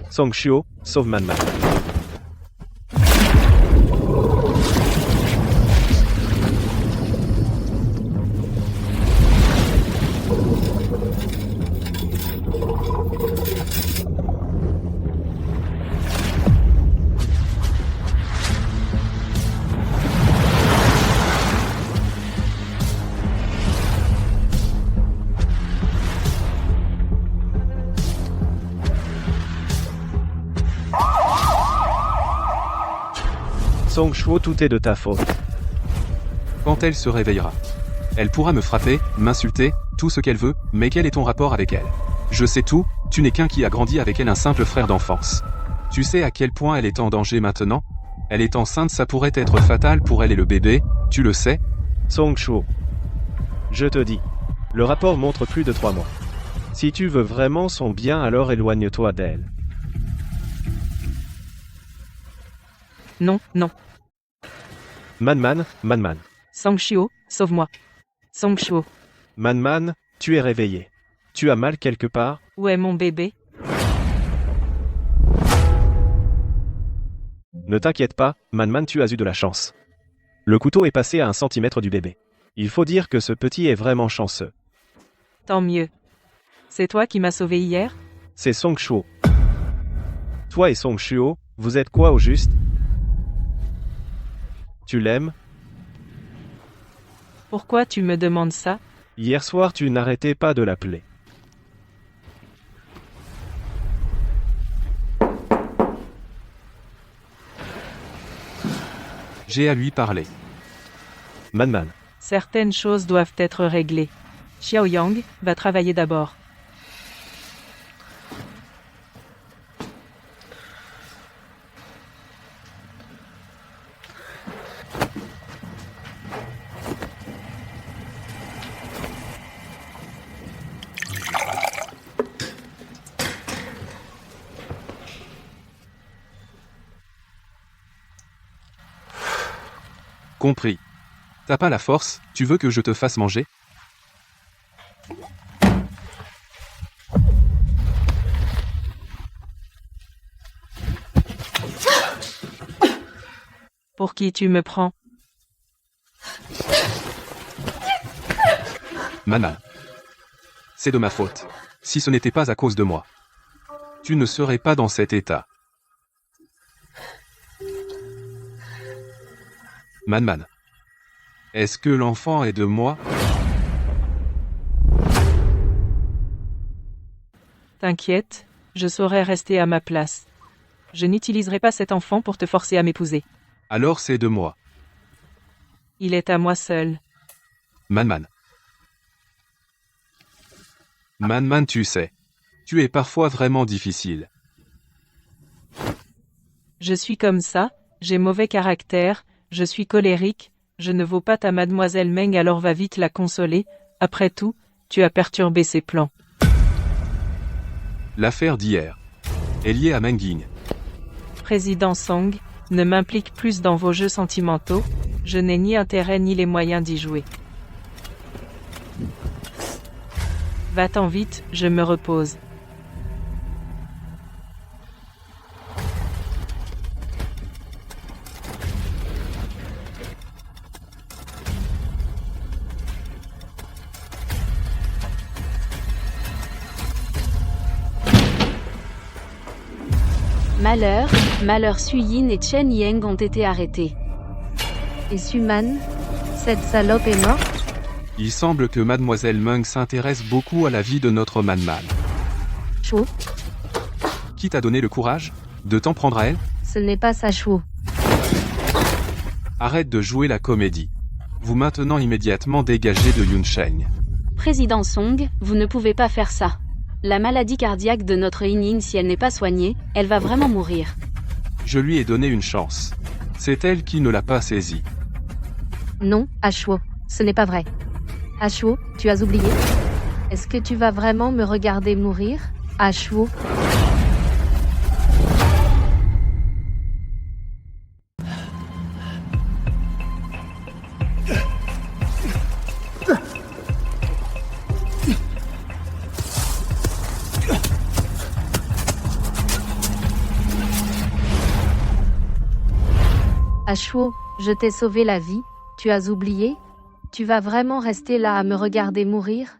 Song Shuo, sauve Man Man. Song Shuo, tout est de ta faute. Quand elle se réveillera, elle pourra me frapper, m'insulter, tout ce qu'elle veut, mais quel est ton rapport avec elle? Je sais tout, tu n'es qu'un qui a grandi avec elle, un simple frère d'enfance. Tu sais à quel point elle est en danger maintenant? Elle est enceinte, ça pourrait être fatal pour elle et le bébé, tu le sais? Song Shuo, je te dis, le rapport montre plus de 3 mois. Si tu veux vraiment son bien, alors éloigne-toi d'elle. Non, non. Man Man. Sang Shuo, sauve-moi. Sang Shuo, Man Man, tu es réveillé. Tu as mal quelque part? où est mon bébé? Ne t'inquiète pas, Man Man, tu as eu de la chance. Le couteau est passé à 1 centimètre du bébé. Il faut dire que ce petit est vraiment chanceux. Tant mieux. C'est toi qui m'as sauvé hier? C'est Song Shuo. Toi et Song Shuo, vous êtes quoi au juste? Tu l'aimes? Pourquoi tu me demandes ça? Hier soir, tu n'arrêtais pas de l'appeler. J'ai à lui parler. Man Man. Certaines choses doivent être réglées. Xiao Yang va travailler d'abord. Compris. T'as pas la force, tu veux que je te fasse manger? Pour qui tu me prends? Mana. C'est de ma faute. Si ce n'était pas à cause de moi, tu ne serais pas dans cet état. Man. Est-ce que l'enfant est de moi? T'inquiète, je saurai rester à ma place. Je n'utiliserai pas cet enfant pour te forcer à m'épouser. Alors c'est de moi. Il est à moi seul. Man. Man, tu sais. Tu es parfois vraiment difficile. Je suis comme ça, j'ai mauvais caractère, je suis colérique, je ne vaux pas ta mademoiselle Meng, alors va vite la consoler, après tout, tu as perturbé ses plans. L'affaire d'hier est liée à Meng Ying. Président Song, ne m'implique plus dans vos jeux sentimentaux, je n'ai ni intérêt ni les moyens d'y jouer. Va-t'en vite, je me repose. Malheur Suyin et Chen Yang ont été arrêtés. Et Suman, cette salope est morte? Il semble que mademoiselle Meng s'intéresse beaucoup à la vie de notre Man. Chou, Qui t'a donné le courage de t'en prendre à elle? ce n'est pas ça Chou. Arrête de jouer la comédie. Vous maintenant immédiatement dégagez de Yunsheng. Président Song, vous ne pouvez pas faire ça. La maladie cardiaque de notre Ying, si elle n'est pas soignée, elle va vraiment mourir. Je lui ai donné une chance. C'est elle qui ne l'a pas saisie. Non, Ashwo, ce n'est pas vrai. Ashwo, tu as oublié? Est-ce que tu vas vraiment me regarder mourir, Ashwo? Ashwo, je t'ai sauvé la vie, tu as oublié? Tu vas vraiment rester là à me regarder mourir?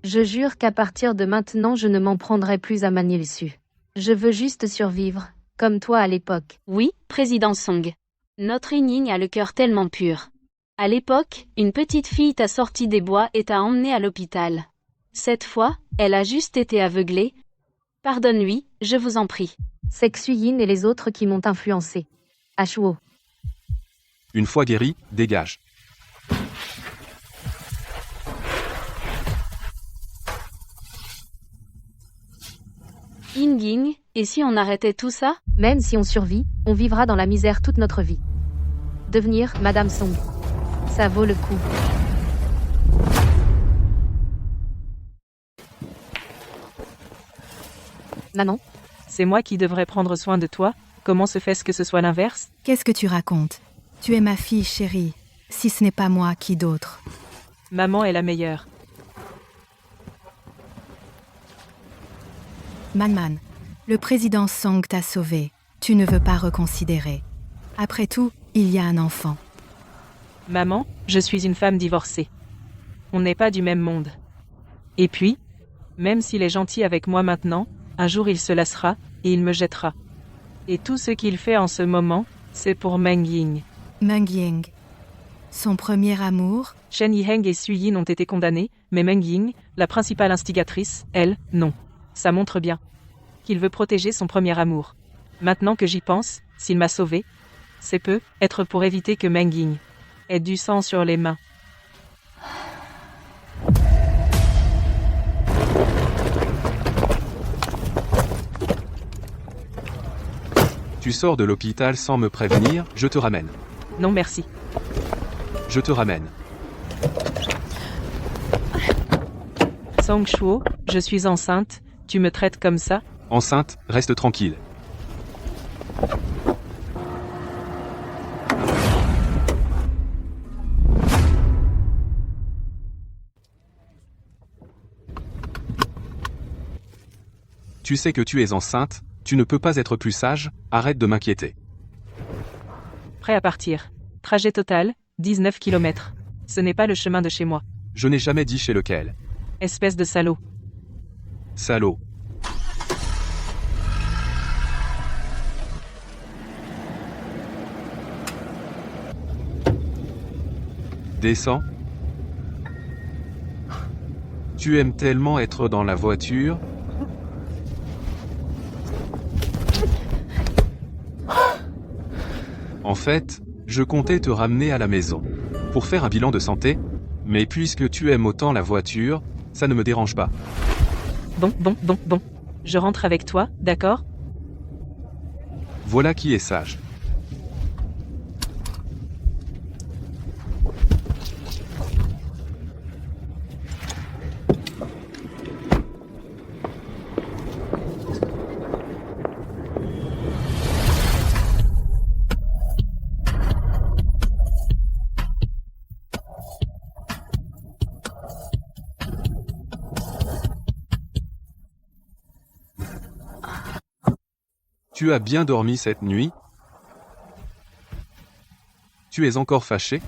Je jure qu'à partir de maintenant je ne m'en prendrai plus à Manielsu. Je veux juste survivre, comme toi à l'époque. Oui, Président Song. Notre Ying a le cœur tellement pur. À l'époque, une petite fille t'a sorti des bois et t'a emmené à l'hôpital. Cette fois, elle a juste été aveuglée. Pardonne-lui, je vous en prie. C'est Xuyin et les autres qui m'ont influencé. Ashwo. Une fois guéri, dégage. Ying, et si on arrêtait tout ça? Même si on survit, on vivra dans la misère toute notre vie. Devenir Madame Song. Ça vaut le coup. Maman? C'est moi qui devrais prendre soin de toi, comment se fait-ce que ce soit l'inverse? Qu'est-ce que tu racontes? Tu es ma fille chérie. Si ce n'est pas moi, qui d'autre? Maman est la meilleure. Man, le président Song t'a sauvé. Tu ne veux pas reconsidérer. Après tout, il y a un enfant. Maman, je suis une femme divorcée. On n'est pas du même monde. Et puis, même s'il est gentil avec moi maintenant, un jour il se lassera, et il me jettera. Et tout ce qu'il fait en ce moment, c'est pour Meng Ying. Meng Ying. Son premier amour? Shen Yiheng et Sui Yin ont été condamnés, mais Meng Ying, la principale instigatrice, elle, non. Ça montre bien qu'il veut protéger son premier amour. Maintenant que j'y pense, s'il m'a sauvé, c'est peut-être pour éviter que Meng Ying ait du sang sur les mains. Tu sors de l'hôpital sans me prévenir, je te ramène. Non merci. Je te ramène. Song Shuo, je suis enceinte, tu me traites comme ça? Enceinte, reste tranquille. Tu sais que tu es enceinte, tu ne peux pas être plus sage, arrête de m'inquiéter. Prêt à partir. Trajet total, 19 km. Ce n'est pas le chemin de chez moi. Je n'ai jamais dit chez lequel. Espèce de salaud. Salaud. Descends. Tu aimes tellement être dans la voiture. En fait, je comptais te ramener à la maison. Pour faire un bilan de santé, mais puisque tu aimes autant la voiture, ça ne me dérange pas. Bon. Je rentre avec toi, d'accord? Voilà qui est sage. Tu as bien dormi cette nuit? Tu es encore fâché?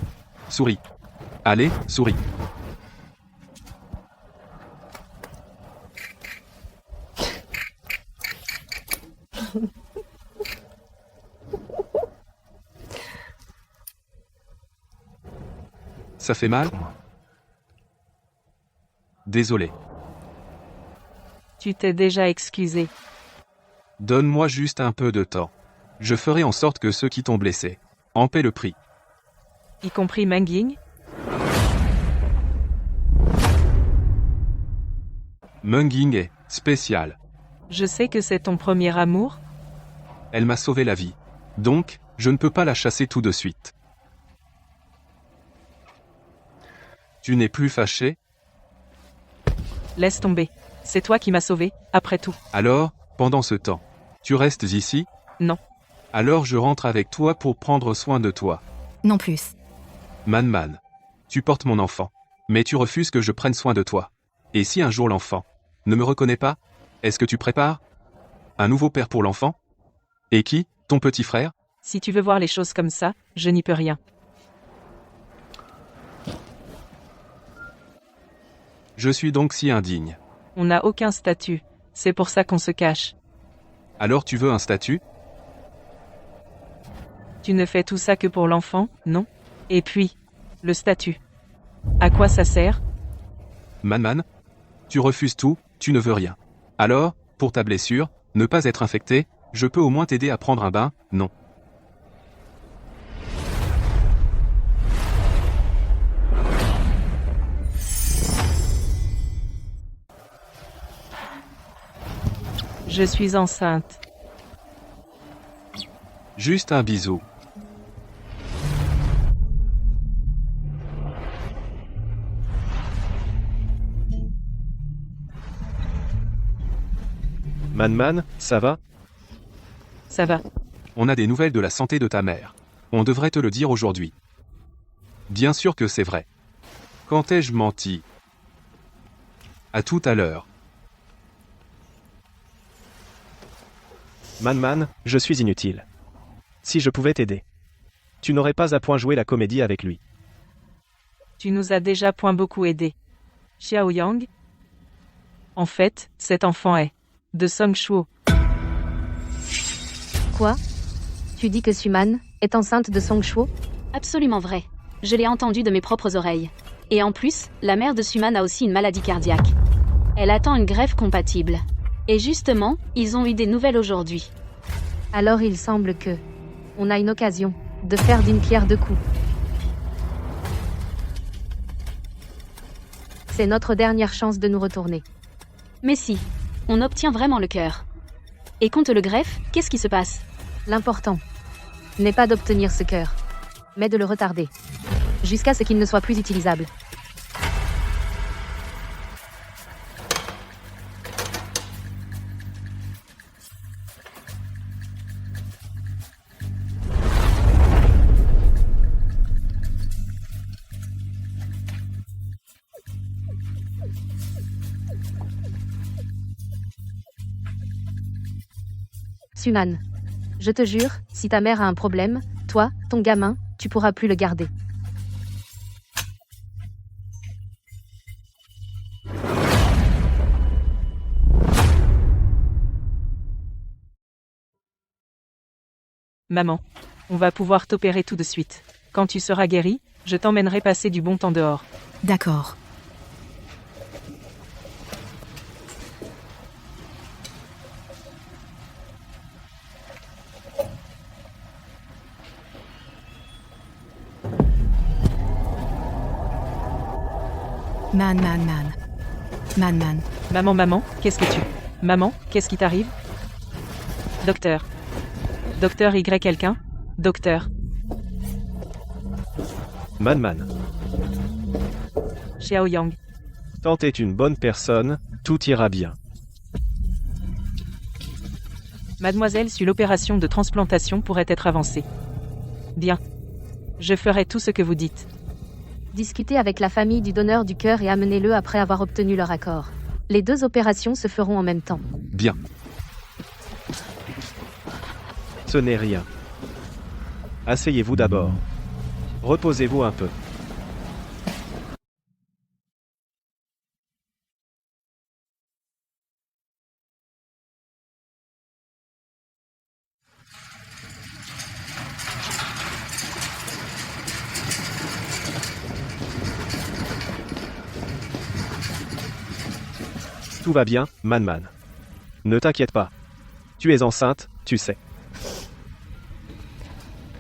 Souris. Allez, souris. Ça fait mal? Désolé. Tu t'es déjà excusé. Donne-moi juste un peu de temps. Je ferai en sorte que ceux qui t'ont blessé en paient le prix. Y compris Menging? Menging est spécial. Je sais que c'est ton premier amour. Elle m'a sauvé la vie. Donc, je ne peux pas la chasser tout de suite. Tu n'es plus fâché? Laisse tomber. C'est toi qui m'as sauvé, après tout. Alors, pendant ce temps, tu restes ici? Non. Alors je rentre avec toi pour prendre soin de toi. Non plus. Man, tu portes mon enfant, mais tu refuses que je prenne soin de toi. Et si un jour l'enfant ne me reconnaît pas, est-ce que tu prépares un nouveau père pour l'enfant? Et qui? Ton petit frère? Si tu veux voir les choses comme ça, je n'y peux rien. Je suis donc si indigne. On n'a aucun statut. C'est pour ça qu'on se cache. Alors tu veux un statut? Tu ne fais tout ça que pour l'enfant, non? Et puis, le statut. À quoi ça sert? Man, tu refuses tout, tu ne veux rien. Alors, pour ta blessure, ne pas être infecté, je peux au moins t'aider à prendre un bain, non? Je suis enceinte. Juste un bisou. Man, ça va? Ça va. On a des nouvelles de la santé de ta mère. On devrait te le dire aujourd'hui. Bien sûr que c'est vrai. Quand ai-je menti? À tout à l'heure. Man, je suis inutile. Si je pouvais t'aider. Tu n'aurais pas à point jouer la comédie avec lui. Tu nous as déjà point beaucoup aidé. Xiao Yang? En fait, cet enfant est de Song Shuo. Quoi? Tu dis que Suman est enceinte de Song Shuo? Absolument vrai. Je l'ai entendu de mes propres oreilles. Et en plus, la mère de Suman a aussi une maladie cardiaque. Elle attend une greffe compatible. Et justement, ils ont eu des nouvelles aujourd'hui. Alors il semble que on a une occasion de faire d'une pierre deux coups. C'est notre dernière chance de nous retourner. Mais si, on obtient vraiment le cœur. Et qu'on te le greffe, qu'est-ce qui se passe? L'important n'est pas d'obtenir ce cœur, mais de le retarder, jusqu'à ce qu'il ne soit plus utilisable. Suman. Je te jure, si ta mère a un problème, toi, ton gamin, tu pourras plus le garder. Maman, on va pouvoir t'opérer tout de suite. Quand tu seras guérie, je t'emmènerai passer du bon temps dehors. D'accord. Man. Maman, qu'est-ce que tu... Maman, qu'est-ce qui t'arrive? Docteur. Docteur Y quelqu'un? Docteur. Man. Xiao Yang. Tant est une bonne personne, tout ira bien. Mademoiselle Su, l'opération de transplantation pourrait être avancée. Bien. Je ferai tout ce que vous dites. Discutez avec la famille du donneur du cœur et amenez-le après avoir obtenu leur accord. Les 2 opérations se feront en même temps. Bien. Ce n'est rien. Asseyez-vous d'abord. Reposez-vous un peu. Tout va bien, Man. Ne t'inquiète pas. Tu es enceinte, tu sais.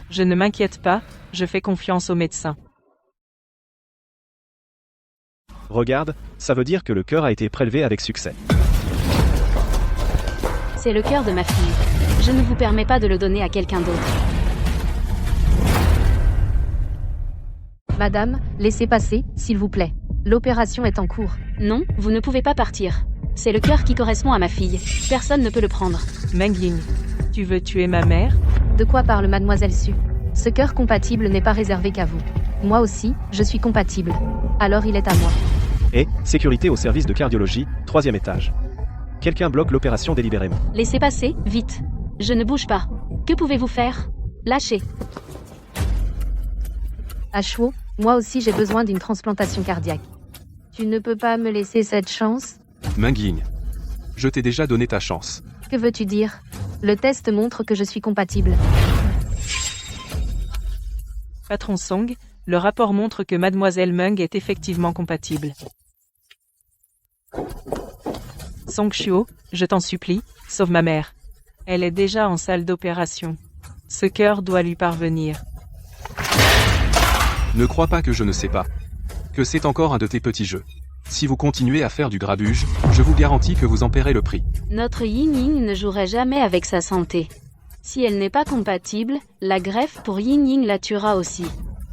Je ne m'inquiète pas, je fais confiance aux médecins. Regarde, ça veut dire que le cœur a été prélevé avec succès. C'est le cœur de ma fille. Je ne vous permets pas de le donner à quelqu'un d'autre. Madame, laissez passer, s'il vous plaît. L'opération est en cours. Non, vous ne pouvez pas partir. C'est le cœur qui correspond à ma fille. Personne ne peut le prendre. Meng Ying, tu veux tuer ma mère? De quoi parle Mademoiselle Su? Ce cœur compatible n'est pas réservé qu'à vous. Moi aussi, je suis compatible. Alors il est à moi. Et, sécurité au service de cardiologie, 3e étage. Quelqu'un bloque l'opération délibérément. Laissez passer, vite. Je ne bouge pas. Que pouvez-vous faire? Lâchez. Ashwo, moi aussi j'ai besoin d'une transplantation cardiaque. Tu ne peux pas me laisser cette chance? Meng, je t'ai déjà donné ta chance. Que veux-tu dire? Le test montre que je suis compatible. Patron Song, le rapport montre que Mademoiselle Meng est effectivement compatible. Song Shuo, je t'en supplie, sauve ma mère. Elle est déjà en salle d'opération. Ce cœur doit lui parvenir. Ne crois pas que je ne sais pas. Que c'est encore un de tes petits jeux. Si vous continuez à faire du grabuge, je vous garantis que vous en paierez le prix. Notre Yin Ying ne jouerait jamais avec sa santé. Si elle n'est pas compatible, la greffe pour Yin Ying la tuera aussi.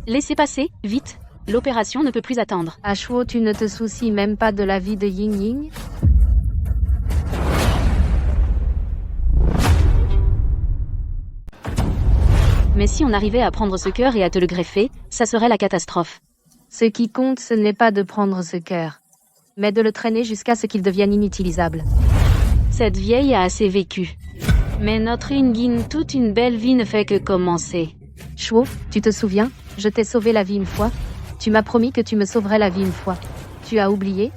Laissez passer, vite. L'opération ne peut plus attendre. Ashwo, tu ne te soucies même pas de la vie de Yin Ying? Mais si on arrivait à prendre ce cœur et à te le greffer, ça serait la catastrophe. Ce qui compte, ce n'est pas de prendre ce cœur, mais de le traîner jusqu'à ce qu'il devienne inutilisable. Cette vieille a assez vécu. Mais notre Ingin, toute une belle vie ne fait que commencer. Shuo, tu te souviens? Je t'ai sauvé la vie une fois. Tu m'as promis que tu me sauverais la vie une fois. Tu as oublié?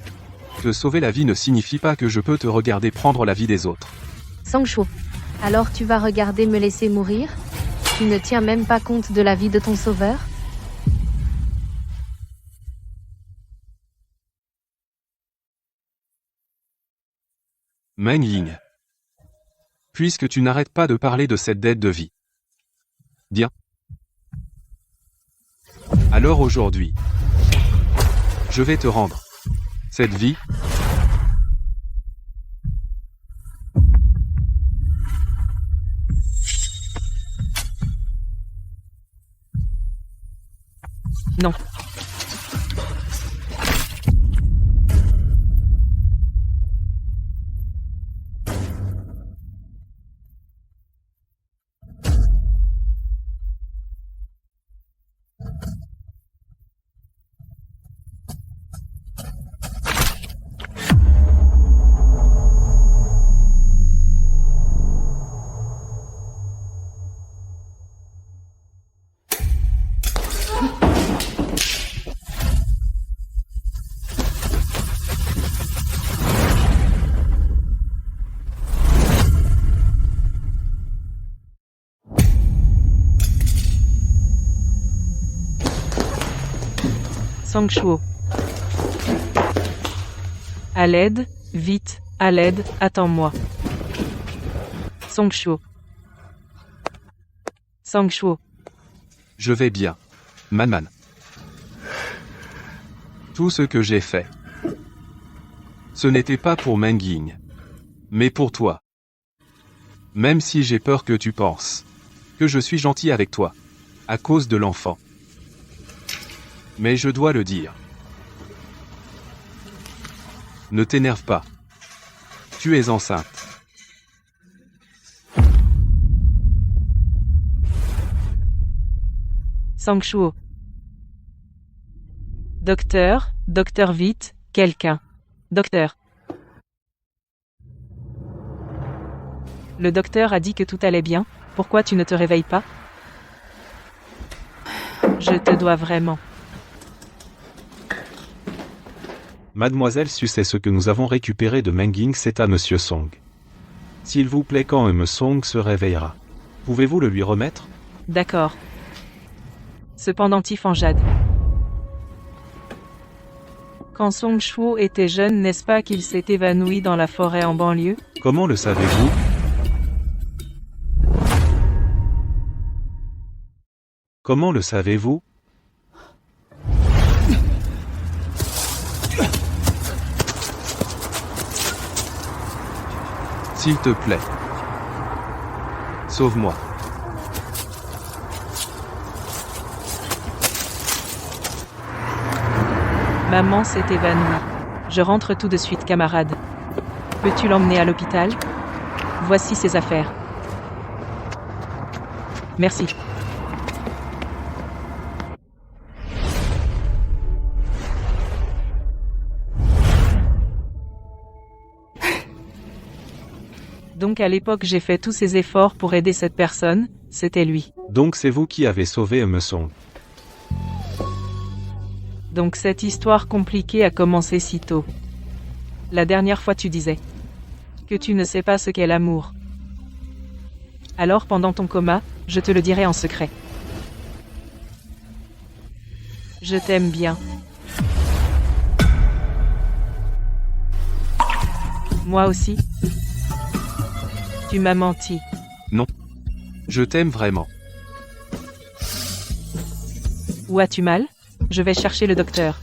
Te sauver la vie ne signifie pas que je peux te regarder prendre la vie des autres. Sang Shuo. Alors tu vas regarder me laisser mourir? Tu ne tiens même pas compte de la vie de ton sauveur? Meng Ying. Puisque tu n'arrêtes pas de parler de cette dette de vie. Bien. Alors aujourd'hui, je vais te rendre cette vie. Non. Sang Shuo. À l'aide, vite, à l'aide, attends-moi. Sang Shuo. Sang Shuo. Je vais bien. Man. Tout ce que j'ai fait, ce n'était pas pour Menging, mais pour toi. Même si j'ai peur que tu penses que je suis gentil avec toi, à cause de l'enfant. Mais je dois le dire. Ne t'énerve pas. Tu es enceinte. Sang Shuo. Docteur, vite, quelqu'un. Docteur. Le docteur a dit que tout allait bien, pourquoi tu ne te réveilles pas? Je te dois vraiment. Mademoiselle Su, c'est ce que nous avons récupéré de Menging, c'est à Monsieur Song. S'il vous plaît, quand M. Song se réveillera, pouvez-vous le lui remettre? D'accord. Ce pendentif en jade. Quand Song Shuo était jeune, n'est-ce pas qu'il s'est évanoui dans la forêt en banlieue? Comment le savez-vous? Comment le savez-vous? S'il te plaît. Sauve-moi. Maman s'est évanouie. Je rentre tout de suite, camarade. Peux-tu l'emmener à l'hôpital? Voici ses affaires. Merci. Donc à l'époque j'ai fait tous ces efforts pour aider cette personne, c'était lui. Donc c'est vous qui avez sauvé M. Song. Donc cette histoire compliquée a commencé si tôt. La dernière fois tu disais que tu ne sais pas ce qu'est l'amour. Alors pendant ton coma, je te le dirai en secret. Je t'aime bien. Moi aussi. Tu m'as menti. Non. Je t'aime vraiment. Où as-tu mal? Je vais chercher le docteur.